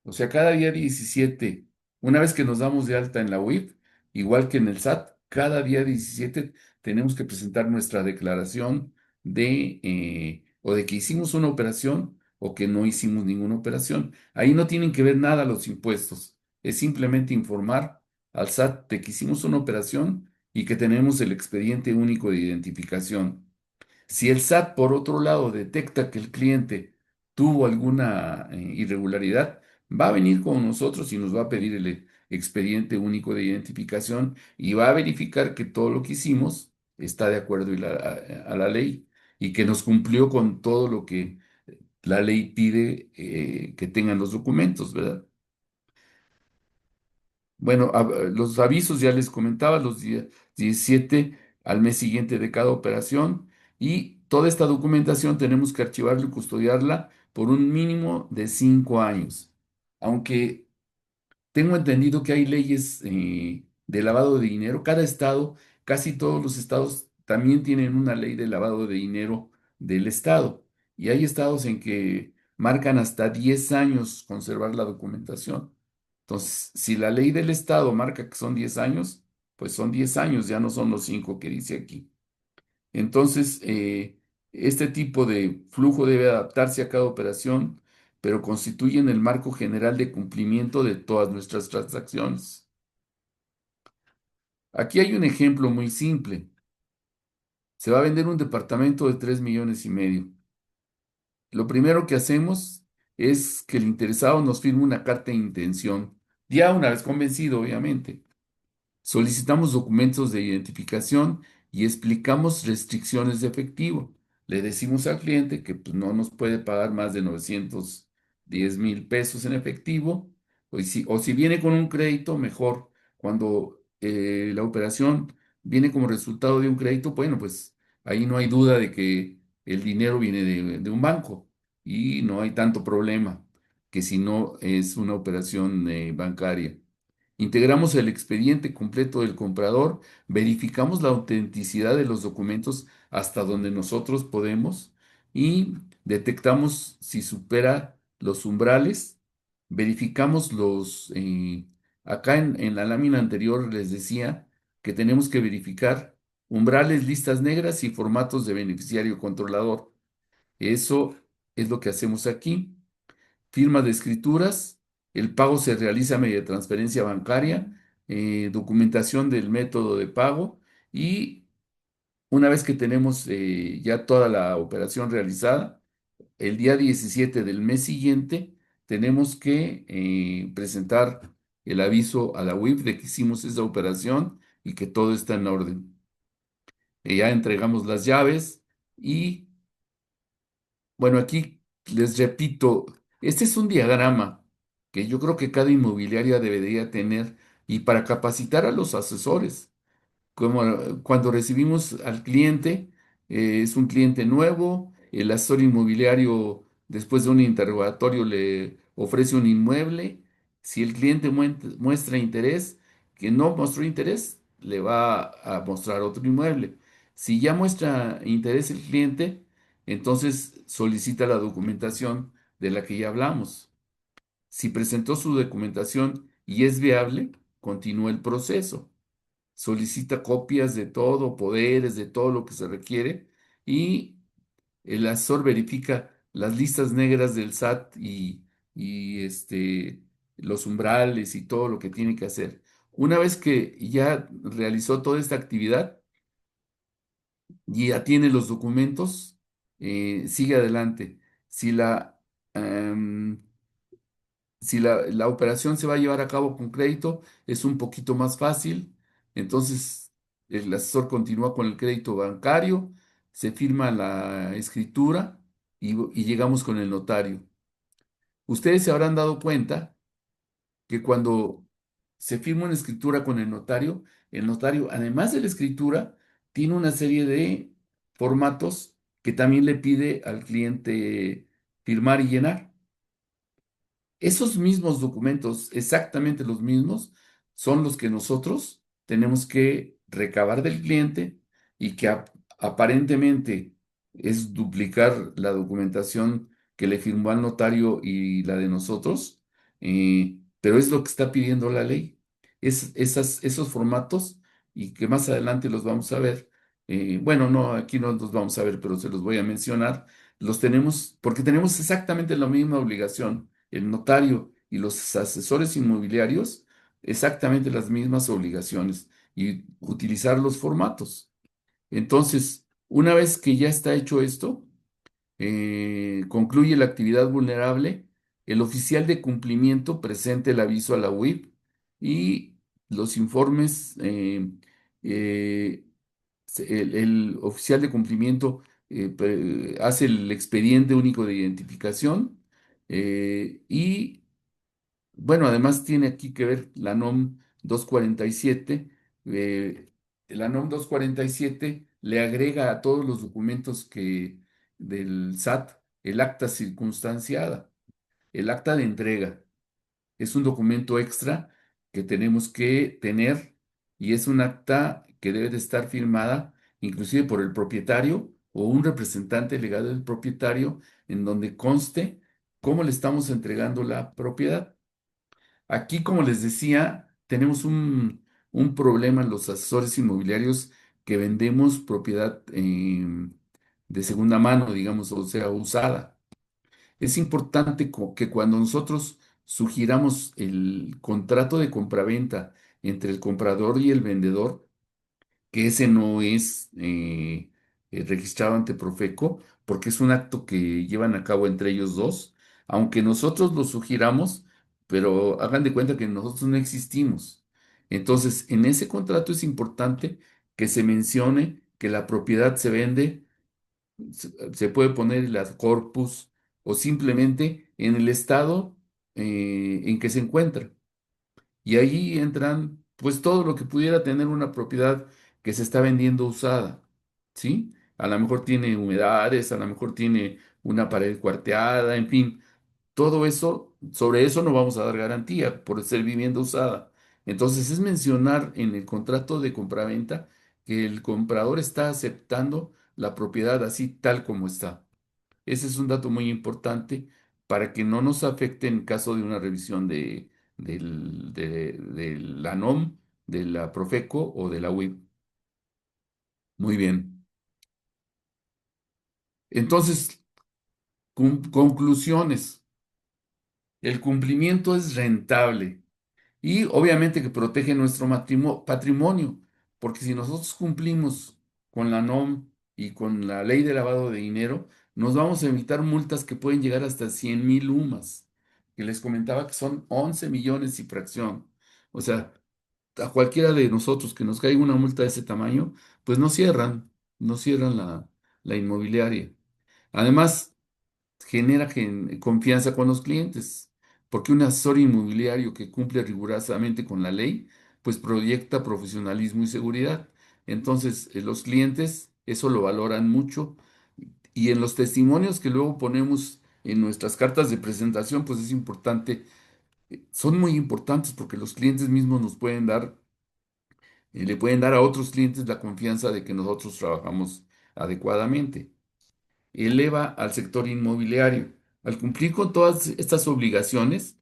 Speaker 1: O sea, cada día 17, una vez que nos damos de alta en la UIF, igual que en el SAT, cada día 17 tenemos que presentar nuestra declaración o de que hicimos una operación o que no hicimos ninguna operación. Ahí no tienen que ver nada los impuestos. Es simplemente informar al SAT de que hicimos una operación y que tenemos el expediente único de identificación. Si el SAT, por otro lado, detecta que el cliente tuvo alguna irregularidad, va a venir con nosotros y nos va a pedir el expediente único de identificación y va a verificar que todo lo que hicimos está de acuerdo a la ley y que nos cumplió con todo lo que la ley pide que tengan los documentos, ¿verdad? Bueno, los avisos ya les comentaba, los días 17 al mes siguiente de cada operación y toda esta documentación tenemos que archivarla y custodiarla por un mínimo de 5 años. Aunque tengo entendido que hay leyes de lavado de dinero, cada estado, casi todos los estados también tienen una ley de lavado de dinero del estado y hay estados en que marcan hasta 10 años conservar la documentación. Entonces, si la ley del Estado marca que son 10 años, pues son 10 años, ya no son los 5 que dice aquí. Entonces, este tipo de flujo debe adaptarse a cada operación, pero constituyen el marco general de cumplimiento de todas nuestras transacciones. Aquí hay un ejemplo muy simple. Se va a vender un departamento de 3,5 millones. Lo primero que hacemos es que el interesado nos firme una carta de intención, ya una vez convencido, obviamente. Solicitamos documentos de identificación y explicamos restricciones de efectivo. Le decimos al cliente que pues, no nos puede pagar más de 910,000 pesos en efectivo, o si viene con un crédito, mejor. Cuando la operación viene como resultado de un crédito, bueno, pues ahí no hay duda de que el dinero viene de un banco y no hay tanto problema que si no es una operación bancaria. Integramos el expediente completo del comprador, verificamos la autenticidad de los documentos hasta donde nosotros podemos y detectamos si supera los umbrales, verificamos acá en la lámina anterior les decía que tenemos que verificar umbrales, listas negras y formatos de beneficiario controlador. Eso es lo que hacemos aquí. Firma de escrituras, el pago se realiza mediante transferencia bancaria, documentación del método de pago y una vez que tenemos ya toda la operación realizada, el día 17 del mes siguiente tenemos que presentar el aviso a la UIF de que hicimos esa operación y que todo está en orden. Ya entregamos las llaves y bueno, aquí les repito, este es un diagrama que yo creo que cada inmobiliaria debería tener y para capacitar a los asesores. Como cuando recibimos al cliente, es un cliente nuevo, el asesor inmobiliario después de un interrogatorio le ofrece un inmueble. Si el cliente muestra interés, que no mostró interés, le va a mostrar otro inmueble. Si ya muestra interés el cliente, entonces solicita la documentación de la que ya hablamos. Si presentó su documentación y es viable, continúa el proceso. Solicita copias de todo, poderes, de todo lo que se requiere y el asesor verifica las listas negras del SAT y los umbrales y todo lo que tiene que hacer. Una vez que ya realizó toda esta actividad y ya tiene los documentos, sigue adelante. Si la, em, si la operación se va a llevar a cabo con crédito, es un poquito más fácil. Entonces, el asesor continúa con el crédito bancario, se firma la escritura y llegamos con el notario. Ustedes se habrán dado cuenta que cuando se firma una escritura con el notario, además de la escritura, tiene una serie de formatos que también le pide al cliente firmar y llenar. Esos mismos documentos, exactamente los mismos, son los que nosotros tenemos que recabar del cliente y que aparentemente es duplicar la documentación que le firmó al notario y la de nosotros, pero es lo que está pidiendo la ley. Esos formatos y que más adelante los vamos a ver. Bueno, no, aquí no los vamos a ver, pero se los voy a mencionar. Los tenemos porque tenemos exactamente la misma obligación el notario y los asesores inmobiliarios exactamente las mismas obligaciones y utilizar los formatos. Entonces, una vez que ya está hecho esto, concluye la actividad vulnerable, el oficial de cumplimiento presenta el aviso a la UIP y los informes, eh, el oficial de cumplimiento hace el expediente único de identificación y bueno, además tiene aquí que ver la NOM 247. eh, la NOM 247 le agrega a todos los documentos del SAT el acta circunstanciada, el acta de entrega. Es un documento extra que tenemos que tener y es un acta que debe de estar firmada inclusive por el propietario o un representante legal del propietario en donde conste cómo le estamos entregando la propiedad. Aquí, como les decía, tenemos un problema en los asesores inmobiliarios que vendemos propiedad de segunda mano, digamos, o sea, usada. Es importante que cuando nosotros sugiramos el contrato de compraventa entre el comprador y el vendedor, que ese no es registrado ante Profeco, porque es un acto que llevan a cabo entre ellos dos, aunque nosotros lo sugiramos, pero hagan de cuenta que nosotros no existimos. Entonces, en ese contrato es importante que se mencione que la propiedad se vende, se puede poner el ad corpus o simplemente en el estado en que se encuentra. Y ahí entran, pues, todo lo que pudiera tener una propiedad que se está vendiendo usada, ¿sí? A lo mejor tiene humedades, a lo mejor tiene una pared cuarteada, en fin, todo eso, sobre eso no vamos a dar garantía por ser vivienda usada. Entonces, es mencionar en el contrato de compraventa que el comprador está aceptando la propiedad así tal como está. Ese es un dato muy importante para que no nos afecte en caso de una revisión de la NOM, de la Profeco o de la UIP. Muy bien. Entonces, conclusiones. El cumplimiento es rentable y obviamente que protege nuestro patrimonio, porque si nosotros cumplimos con la NOM y con la ley de lavado de dinero, nos vamos a evitar multas que pueden llegar hasta 100,000 UMAS, que les comentaba que son 11 millones y fracción. O sea, a cualquiera de nosotros que nos caiga una multa de ese tamaño, pues no cierran la inmobiliaria. Además, genera confianza con los clientes, porque un asesor inmobiliario que cumple rigurosamente con la ley, pues proyecta profesionalismo y seguridad. Entonces, los clientes eso lo valoran mucho y en los testimonios que luego ponemos en nuestras cartas de presentación, pues es importante, son muy importantes porque los clientes mismos nos pueden dar, le pueden dar a otros clientes la confianza de que nosotros trabajamos adecuadamente. Eleva al sector inmobiliario. Al cumplir con todas estas obligaciones,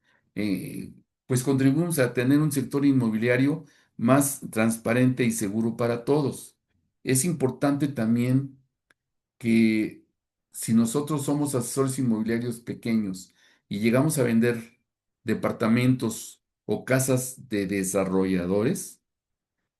Speaker 1: pues contribuimos a tener un sector inmobiliario más transparente y seguro para todos. Es importante también que si nosotros somos asesores inmobiliarios pequeños y llegamos a vender departamentos o casas de desarrolladores,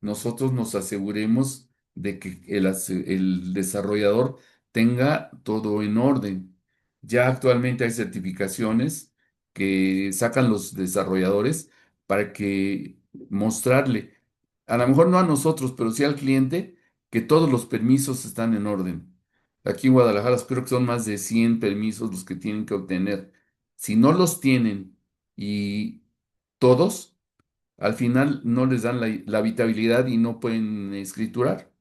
Speaker 1: nosotros nos aseguremos de que el desarrollador tenga todo en orden. Ya actualmente hay certificaciones que sacan los desarrolladores para que mostrarle, a lo mejor no a nosotros, pero sí al cliente, que todos los permisos están en orden. Aquí en Guadalajara creo que son más de 100 permisos los que tienen que obtener. Si no los tienen y todos, al final no les dan la habitabilidad y no pueden escriturar.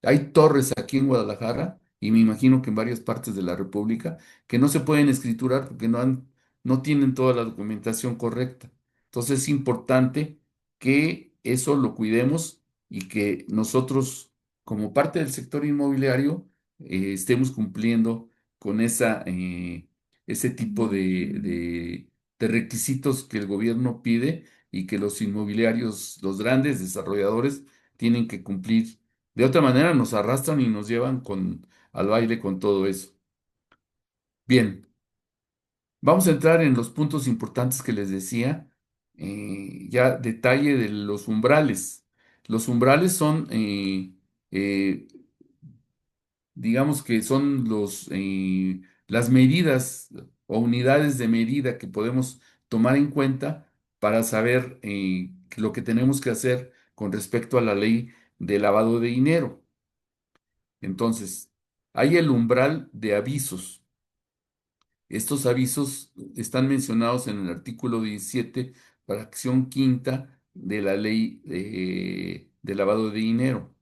Speaker 1: Hay torres aquí en Guadalajara y me imagino que en varias partes de la República que no se pueden escriturar porque no tienen toda la documentación correcta. Entonces es importante que eso lo cuidemos y que nosotros, como parte del sector inmobiliario, estemos cumpliendo con ese tipo de requisitos que el gobierno pide y que los inmobiliarios, los grandes desarrolladores, tienen que cumplir. De otra manera nos arrastran y nos llevan al baile con todo eso. Bien, vamos a entrar en los puntos importantes que les decía. Ya detalle de los umbrales. Los umbrales son, eh, digamos que son las medidas o unidades de medida que podemos tomar en cuenta para saber lo que tenemos que hacer con respecto a la ley de lavado de dinero. Entonces, hay el umbral de avisos. Estos avisos están mencionados en el artículo 17, fracción quinta de la ley de lavado de dinero.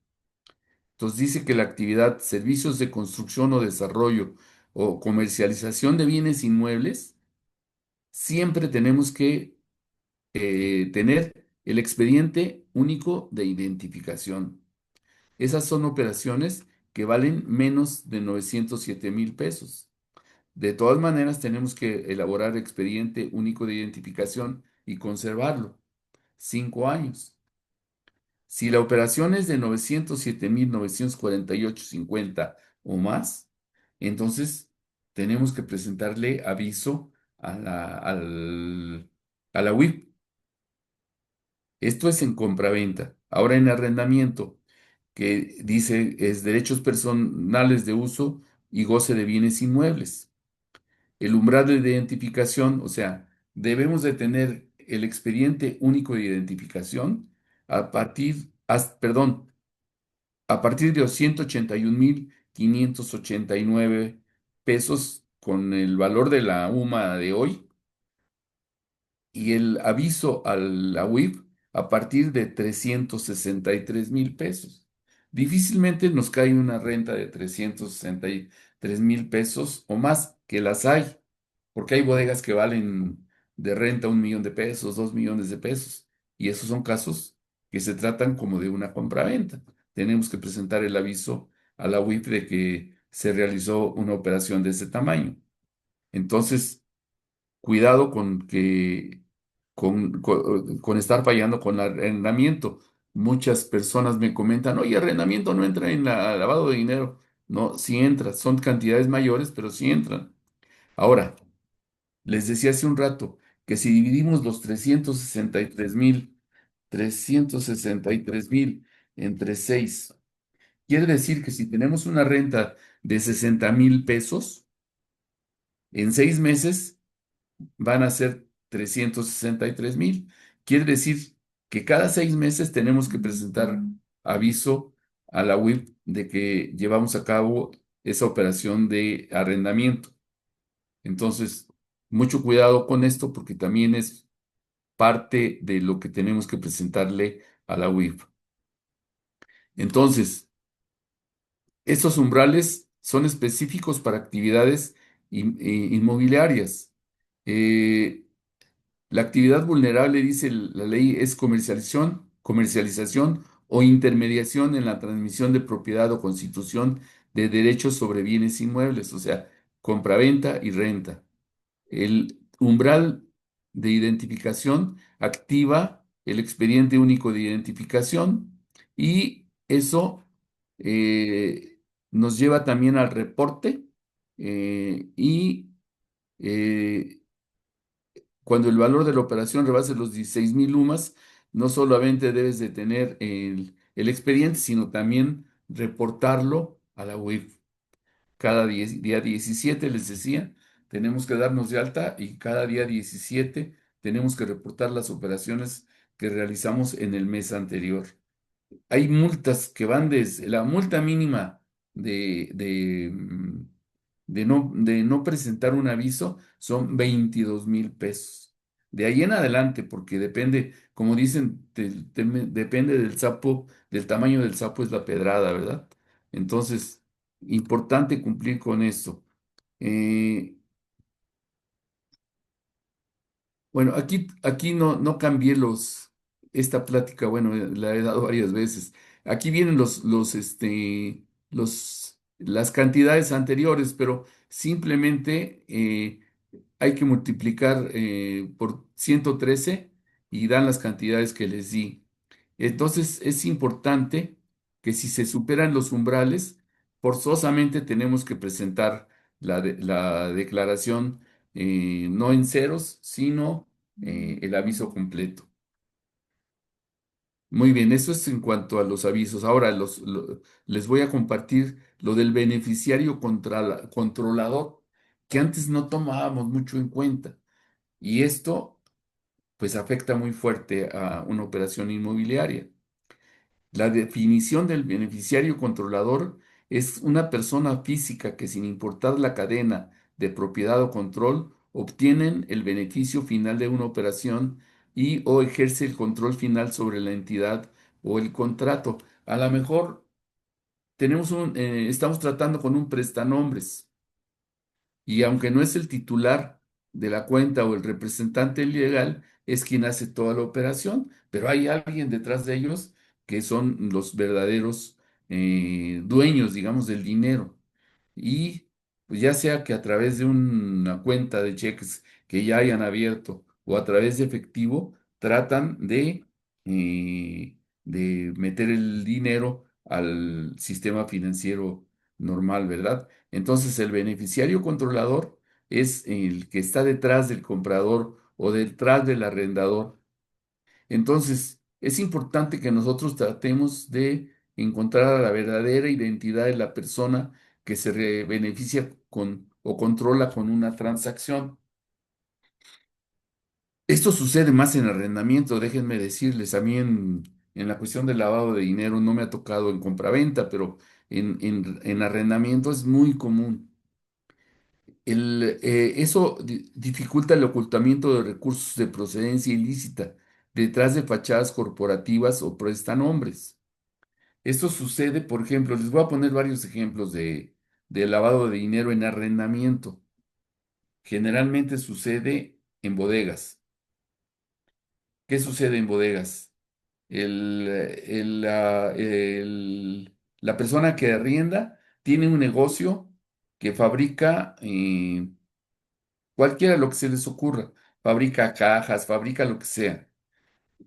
Speaker 1: Entonces dice que la actividad, servicios de construcción o desarrollo o comercialización de bienes inmuebles, siempre tenemos que tener el expediente único de identificación. Esas son operaciones que valen menos de 907,000 pesos. De todas maneras, tenemos que elaborar expediente único de identificación y conservarlo 5 años. Si la operación es de 907,948,50 o más, entonces tenemos que presentarle aviso a la WIP. Esto es en compraventa. Ahora en arrendamiento, que dice es derechos personales de uso y goce de bienes inmuebles. El umbral de identificación, o sea, debemos de tener el expediente único de identificación perdón, a partir de los 181,589 pesos con el valor de la UMA de hoy y el aviso a la UIF a partir de 363,000 pesos. Difícilmente nos cae una renta de 363,000 pesos o más, que las hay, porque hay bodegas que valen de renta 1 millón de pesos, 2 millones de pesos, y esos son casos que se tratan como de una compraventa. Tenemos que presentar el aviso a la UIF de que se realizó una operación de ese tamaño. Entonces, cuidado con estar fallando con el arrendamiento. Muchas personas me comentan, oye, arrendamiento no entra en la lavado de dinero. No, sí entra, son cantidades mayores, pero sí entran. Ahora, les decía hace un rato que si dividimos los 363,000 entre 6, quiere decir que si tenemos una renta de 60,000 pesos, en 6 meses van a ser 363,000. Quiere decir que cada 6 meses tenemos que presentar aviso a la WIP de que llevamos a cabo esa operación de arrendamiento. Entonces, mucho cuidado con esto porque también es parte de lo que tenemos que presentarle a la WIF. Entonces, estos umbrales son específicos para actividades inmobiliarias. Eh, La actividad vulnerable, dice la ley, es comercialización o intermediación en la transmisión de propiedad o constitución de derechos sobre bienes inmuebles, o sea, compraventa y renta. El umbral de identificación activa el expediente único de identificación y eso nos lleva también al reporte y eh, cuando el valor de la operación rebase los 16,000 UMAS, no solamente debes de tener el expediente, sino también reportarlo a la UIF. Cada día 17, les decía, tenemos que darnos de alta y cada día 17 tenemos que reportar las operaciones que realizamos en el mes anterior. Hay multas que van desde la multa mínima de, de, mm, de no presentar un aviso, son 22,000 pesos. De ahí en adelante, porque depende, como dicen, depende del sapo, del tamaño del sapo es la pedrada, ¿verdad? Entonces, importante cumplir con esto. Eh, bueno, aquí no cambié esta plática, bueno, la he dado varias veces. Aquí vienen las cantidades anteriores, pero simplemente hay que multiplicar por 113 y dan las cantidades que les di. Entonces, es importante que si se superan los umbrales, forzosamente tenemos que presentar la declaración no en ceros, sino el aviso completo. Muy bien, eso es en cuanto a los avisos. Ahora les voy a compartir lo del beneficiario controlador, que antes no tomábamos mucho en cuenta. Y esto, pues, afecta muy fuerte a una operación inmobiliaria. La definición del beneficiario controlador es una persona física que, sin importar la cadena de propiedad o control, obtienen el beneficio final de una operación y o ejerce el control final sobre la entidad o el contrato. A lo mejor estamos tratando con un prestanombres y aunque no es el titular de la cuenta o el representante legal, es quien hace toda la operación, pero hay alguien detrás de ellos que son los verdaderos dueños, digamos, del dinero. Y pues ya sea que a través de una cuenta de cheques que ya hayan abierto o a través de efectivo, tratan de meter el dinero al sistema financiero normal, ¿verdad? Entonces, el beneficiario controlador es el que está detrás del comprador o detrás del arrendador. Entonces, es importante que nosotros tratemos de encontrar a la verdadera identidad de la persona que beneficia con o controla con una transacción. Esto sucede más en arrendamiento, déjenme decirles, a mí en la cuestión del lavado de dinero no me ha tocado en compraventa, pero en arrendamiento es muy común. Eso dificulta el ocultamiento de recursos de procedencia ilícita detrás de fachadas corporativas o prestanombres. Esto sucede, por ejemplo, les voy a poner varios ejemplos de lavado de dinero en arrendamiento. Generalmente sucede en bodegas. ¿Qué sucede en bodegas? La persona que arrienda tiene un negocio que fabrica cualquiera lo que se les ocurra. Fabrica cajas, fabrica lo que sea.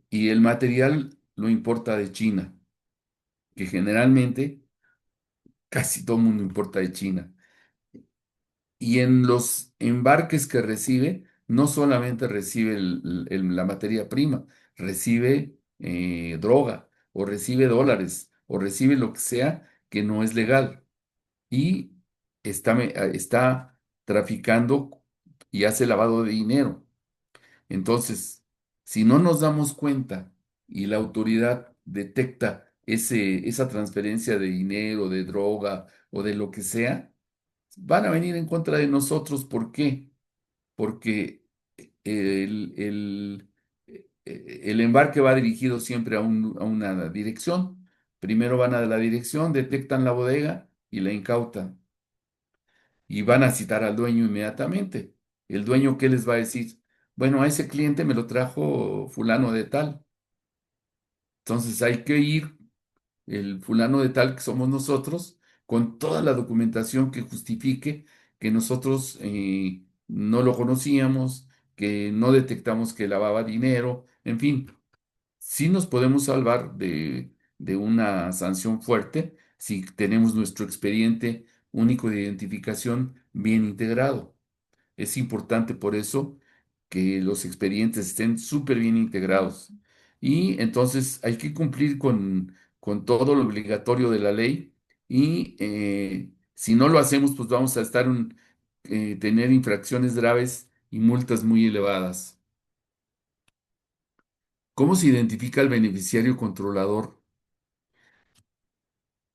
Speaker 1: Y el material lo importa de China, que generalmente casi todo el mundo importa de China. Y en los embarques que recibe, no solamente recibe la materia prima, recibe droga, o recibe dólares, o recibe lo que sea que no es legal. Y está traficando y hace lavado de dinero. Entonces, si no nos damos cuenta y la autoridad detecta esa transferencia de dinero, de droga o de lo que sea, van a venir en contra de nosotros. ¿Por qué? Porque el, el- el embarque va dirigido siempre a una dirección. Primero van a la dirección, detectan la bodega y la incautan. Y van a citar al dueño inmediatamente. ¿El dueño qué les va a decir? Bueno, a ese cliente me lo trajo fulano de tal. Entonces hay que ir, el fulano de tal que somos nosotros, con toda la documentación que justifique que nosotros no lo conocíamos, que no detectamos que lavaba dinero, en fin, sí nos podemos salvar de una sanción fuerte si tenemos nuestro expediente único de identificación bien integrado. Es importante por eso que los expedientes estén súper bien integrados. Y entonces hay que cumplir con todo lo obligatorio de la ley y si no lo hacemos, pues vamos a tener infracciones graves y multas muy elevadas. ¿Cómo se identifica el beneficiario controlador?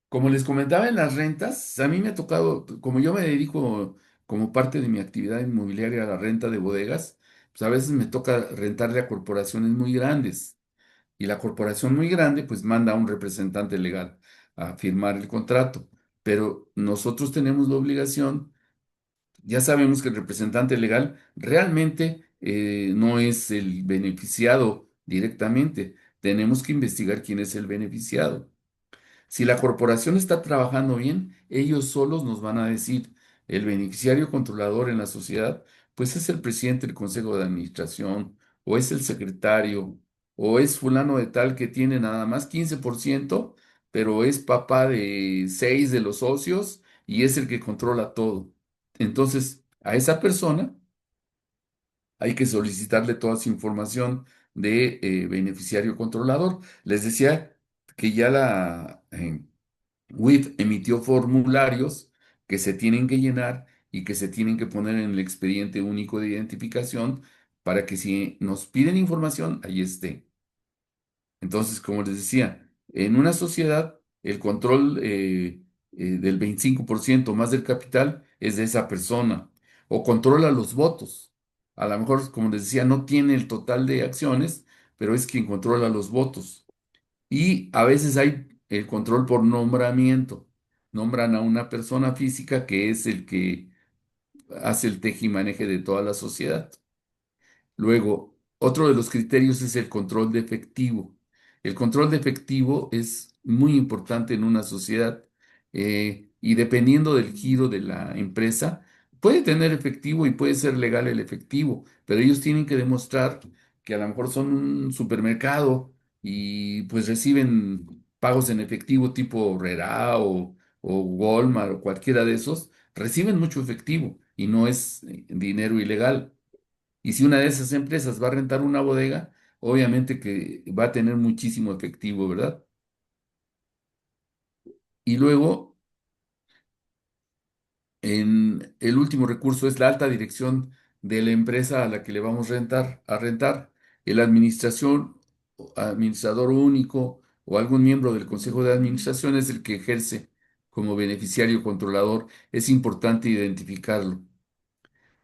Speaker 1: Como les comentaba en las rentas, a mí me ha tocado, como yo me dedico como parte de mi actividad inmobiliaria a la renta de bodegas, pues a veces me toca rentarle a corporaciones muy grandes. Y la corporación muy grande, pues manda a un representante legal a firmar el contrato. Pero nosotros tenemos la obligación, ya sabemos que el representante legal realmente no es el beneficiado directamente. Tenemos que investigar quién es el beneficiado. Si la corporación está trabajando bien, ellos solos nos van a decir, el beneficiario controlador en la sociedad, pues es el presidente del consejo de administración, o es el secretario, o es fulano de tal que tiene nada más 15%, pero es papá de 6 de los socios y es el que controla todo. Entonces, a esa persona hay que solicitarle toda su información de beneficiario controlador. Les decía que ya la WIF emitió formularios que se tienen que llenar y que se tienen que poner en el expediente único de identificación para que si nos piden información, ahí esté. Entonces, como les decía, en una sociedad el control del 25% más del capital es de esa persona o controla los votos. A lo mejor, como les decía, no tiene el total de acciones, pero es quien controla los votos. Y a veces hay el control por nombramiento. Nombran a una persona física que es el que hace el tejimaneje de toda la sociedad. Luego, otro de los criterios es el control de efectivo. El control de efectivo es muy importante en una sociedad y dependiendo del giro de la empresa, puede tener efectivo y puede ser legal el efectivo, pero ellos tienen que demostrar que a lo mejor son un supermercado y pues reciben pagos en efectivo tipo Herrera o Walmart o cualquiera de esos, reciben mucho efectivo y no es dinero ilegal. Y si una de esas empresas va a rentar una bodega, obviamente que va a tener muchísimo efectivo, ¿verdad? Y luego, en el último recurso es la alta dirección de la empresa a la que le vamos a rentar. El administrador único o algún miembro del consejo de administración es el que ejerce como beneficiario controlador. Es importante identificarlo.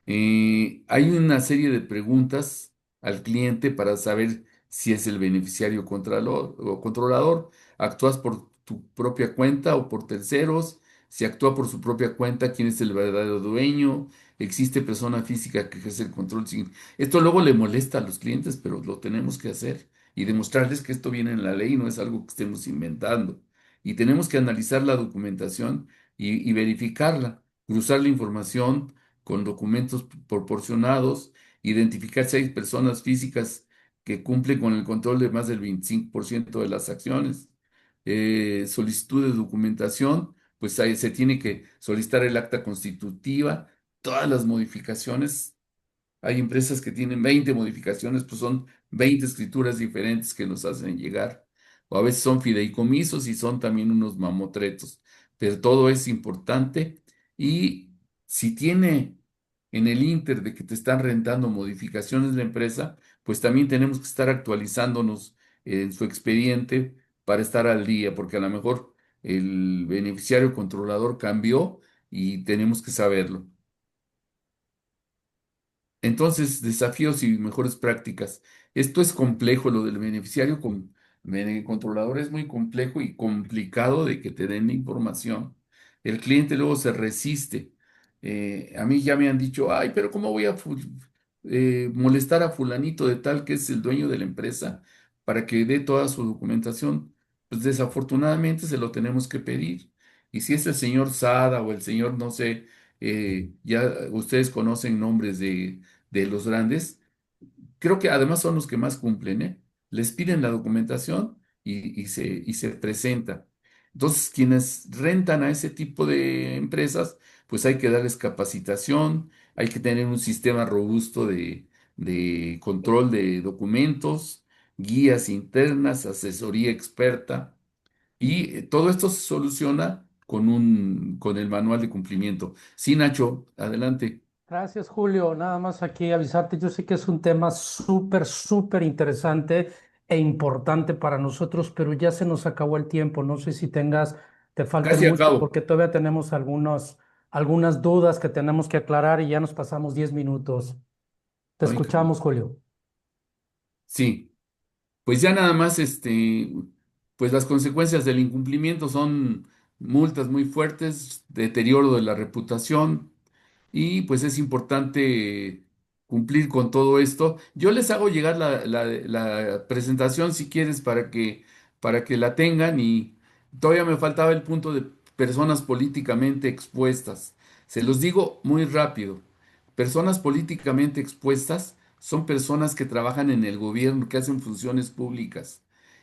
Speaker 1: Hay una serie de preguntas al cliente para saber si es el beneficiario contralor o controlador. ¿Actúas por tu propia cuenta o por terceros? Si actúa por su propia cuenta, ¿quién es el verdadero dueño? ¿Existe persona física que ejerce el control? Esto luego le molesta a los clientes, pero lo tenemos que hacer y demostrarles que esto viene en la ley, no es algo que estemos inventando. Y tenemos que analizar la documentación y verificarla, cruzar la información con documentos proporcionados, identificar si hay personas físicas que cumplen con el control de más del 25% de las acciones. Solicitud de documentación, pues ahí se tiene que solicitar el acta constitutiva, todas las modificaciones. Hay empresas que tienen 20 modificaciones, pues son 20 escrituras diferentes que nos hacen llegar. O a veces son fideicomisos y son también unos mamotretos. Pero todo es importante. Y si tiene en el inter de que te están rentando modificaciones la empresa, pues también tenemos que estar actualizándonos en su expediente para estar al día, porque a lo mejor el beneficiario controlador cambió y tenemos que saberlo. Entonces, desafíos y mejores prácticas. Esto es complejo, lo del beneficiario controlador es muy complejo y complicado de que te den la información. El cliente luego se resiste. A mí ya me han dicho, ay, pero ¿cómo voy a molestar a fulanito de tal que es el dueño de la empresa para que dé toda su documentación? Pues desafortunadamente se lo tenemos que pedir. Y si es el señor Sada o el señor, no sé, ya ustedes conocen nombres de los grandes, creo que además son los que más cumplen, ¿eh? Les piden la documentación y se presenta. Entonces, quienes rentan a ese tipo de empresas, pues hay que darles capacitación, hay que tener un sistema robusto de control de documentos, guías internas, asesoría experta, y todo esto se soluciona con el manual de cumplimiento. Sí, Nacho, adelante.
Speaker 2: Gracias, Julio. Nada más aquí avisarte, yo sé que es un tema súper, súper interesante e importante para nosotros, pero ya se nos acabó el tiempo. No sé si te falten
Speaker 1: Casi
Speaker 2: mucho
Speaker 1: acabo.
Speaker 2: porque todavía tenemos algunas dudas que tenemos que aclarar y ya nos pasamos 10 minutos. Te
Speaker 1: Ay, caray.
Speaker 2: escuchamos, Julio.
Speaker 1: Sí. Pues ya nada más, pues las consecuencias del incumplimiento son multas muy fuertes, deterioro de la reputación y pues es importante cumplir con todo esto. Yo les hago llegar la presentación si quieres para que la tengan y todavía me faltaba el punto de personas políticamente expuestas. Se los digo muy rápido. Personas políticamente expuestas son personas que trabajan en el gobierno, que hacen funciones públicas.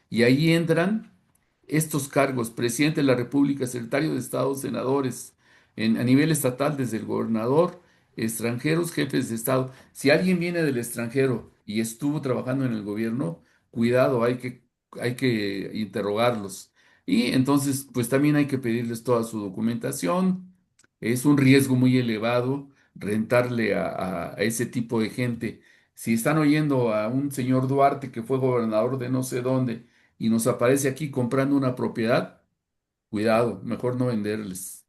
Speaker 1: Y ahí entran estos cargos, presidente de la República, secretario de Estado, senadores, a nivel estatal, desde el gobernador, extranjeros, jefes de Estado. Si alguien viene del extranjero y estuvo trabajando en el gobierno, cuidado, hay que interrogarlos. Y entonces, pues también hay que pedirles toda su documentación. Es un riesgo muy elevado rentarle a ese tipo de gente. Si están oyendo a un señor Duarte que fue gobernador de no sé dónde y nos aparece aquí comprando una propiedad, cuidado, mejor no venderles.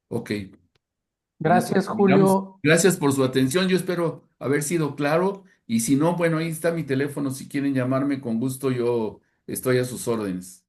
Speaker 1: Ok, en eso
Speaker 2: Gracias,
Speaker 1: terminamos.
Speaker 2: Julio.
Speaker 1: Gracias por su atención. Yo espero haber sido claro y si no, bueno, ahí está mi teléfono. Si quieren llamarme con gusto, yo estoy a sus órdenes.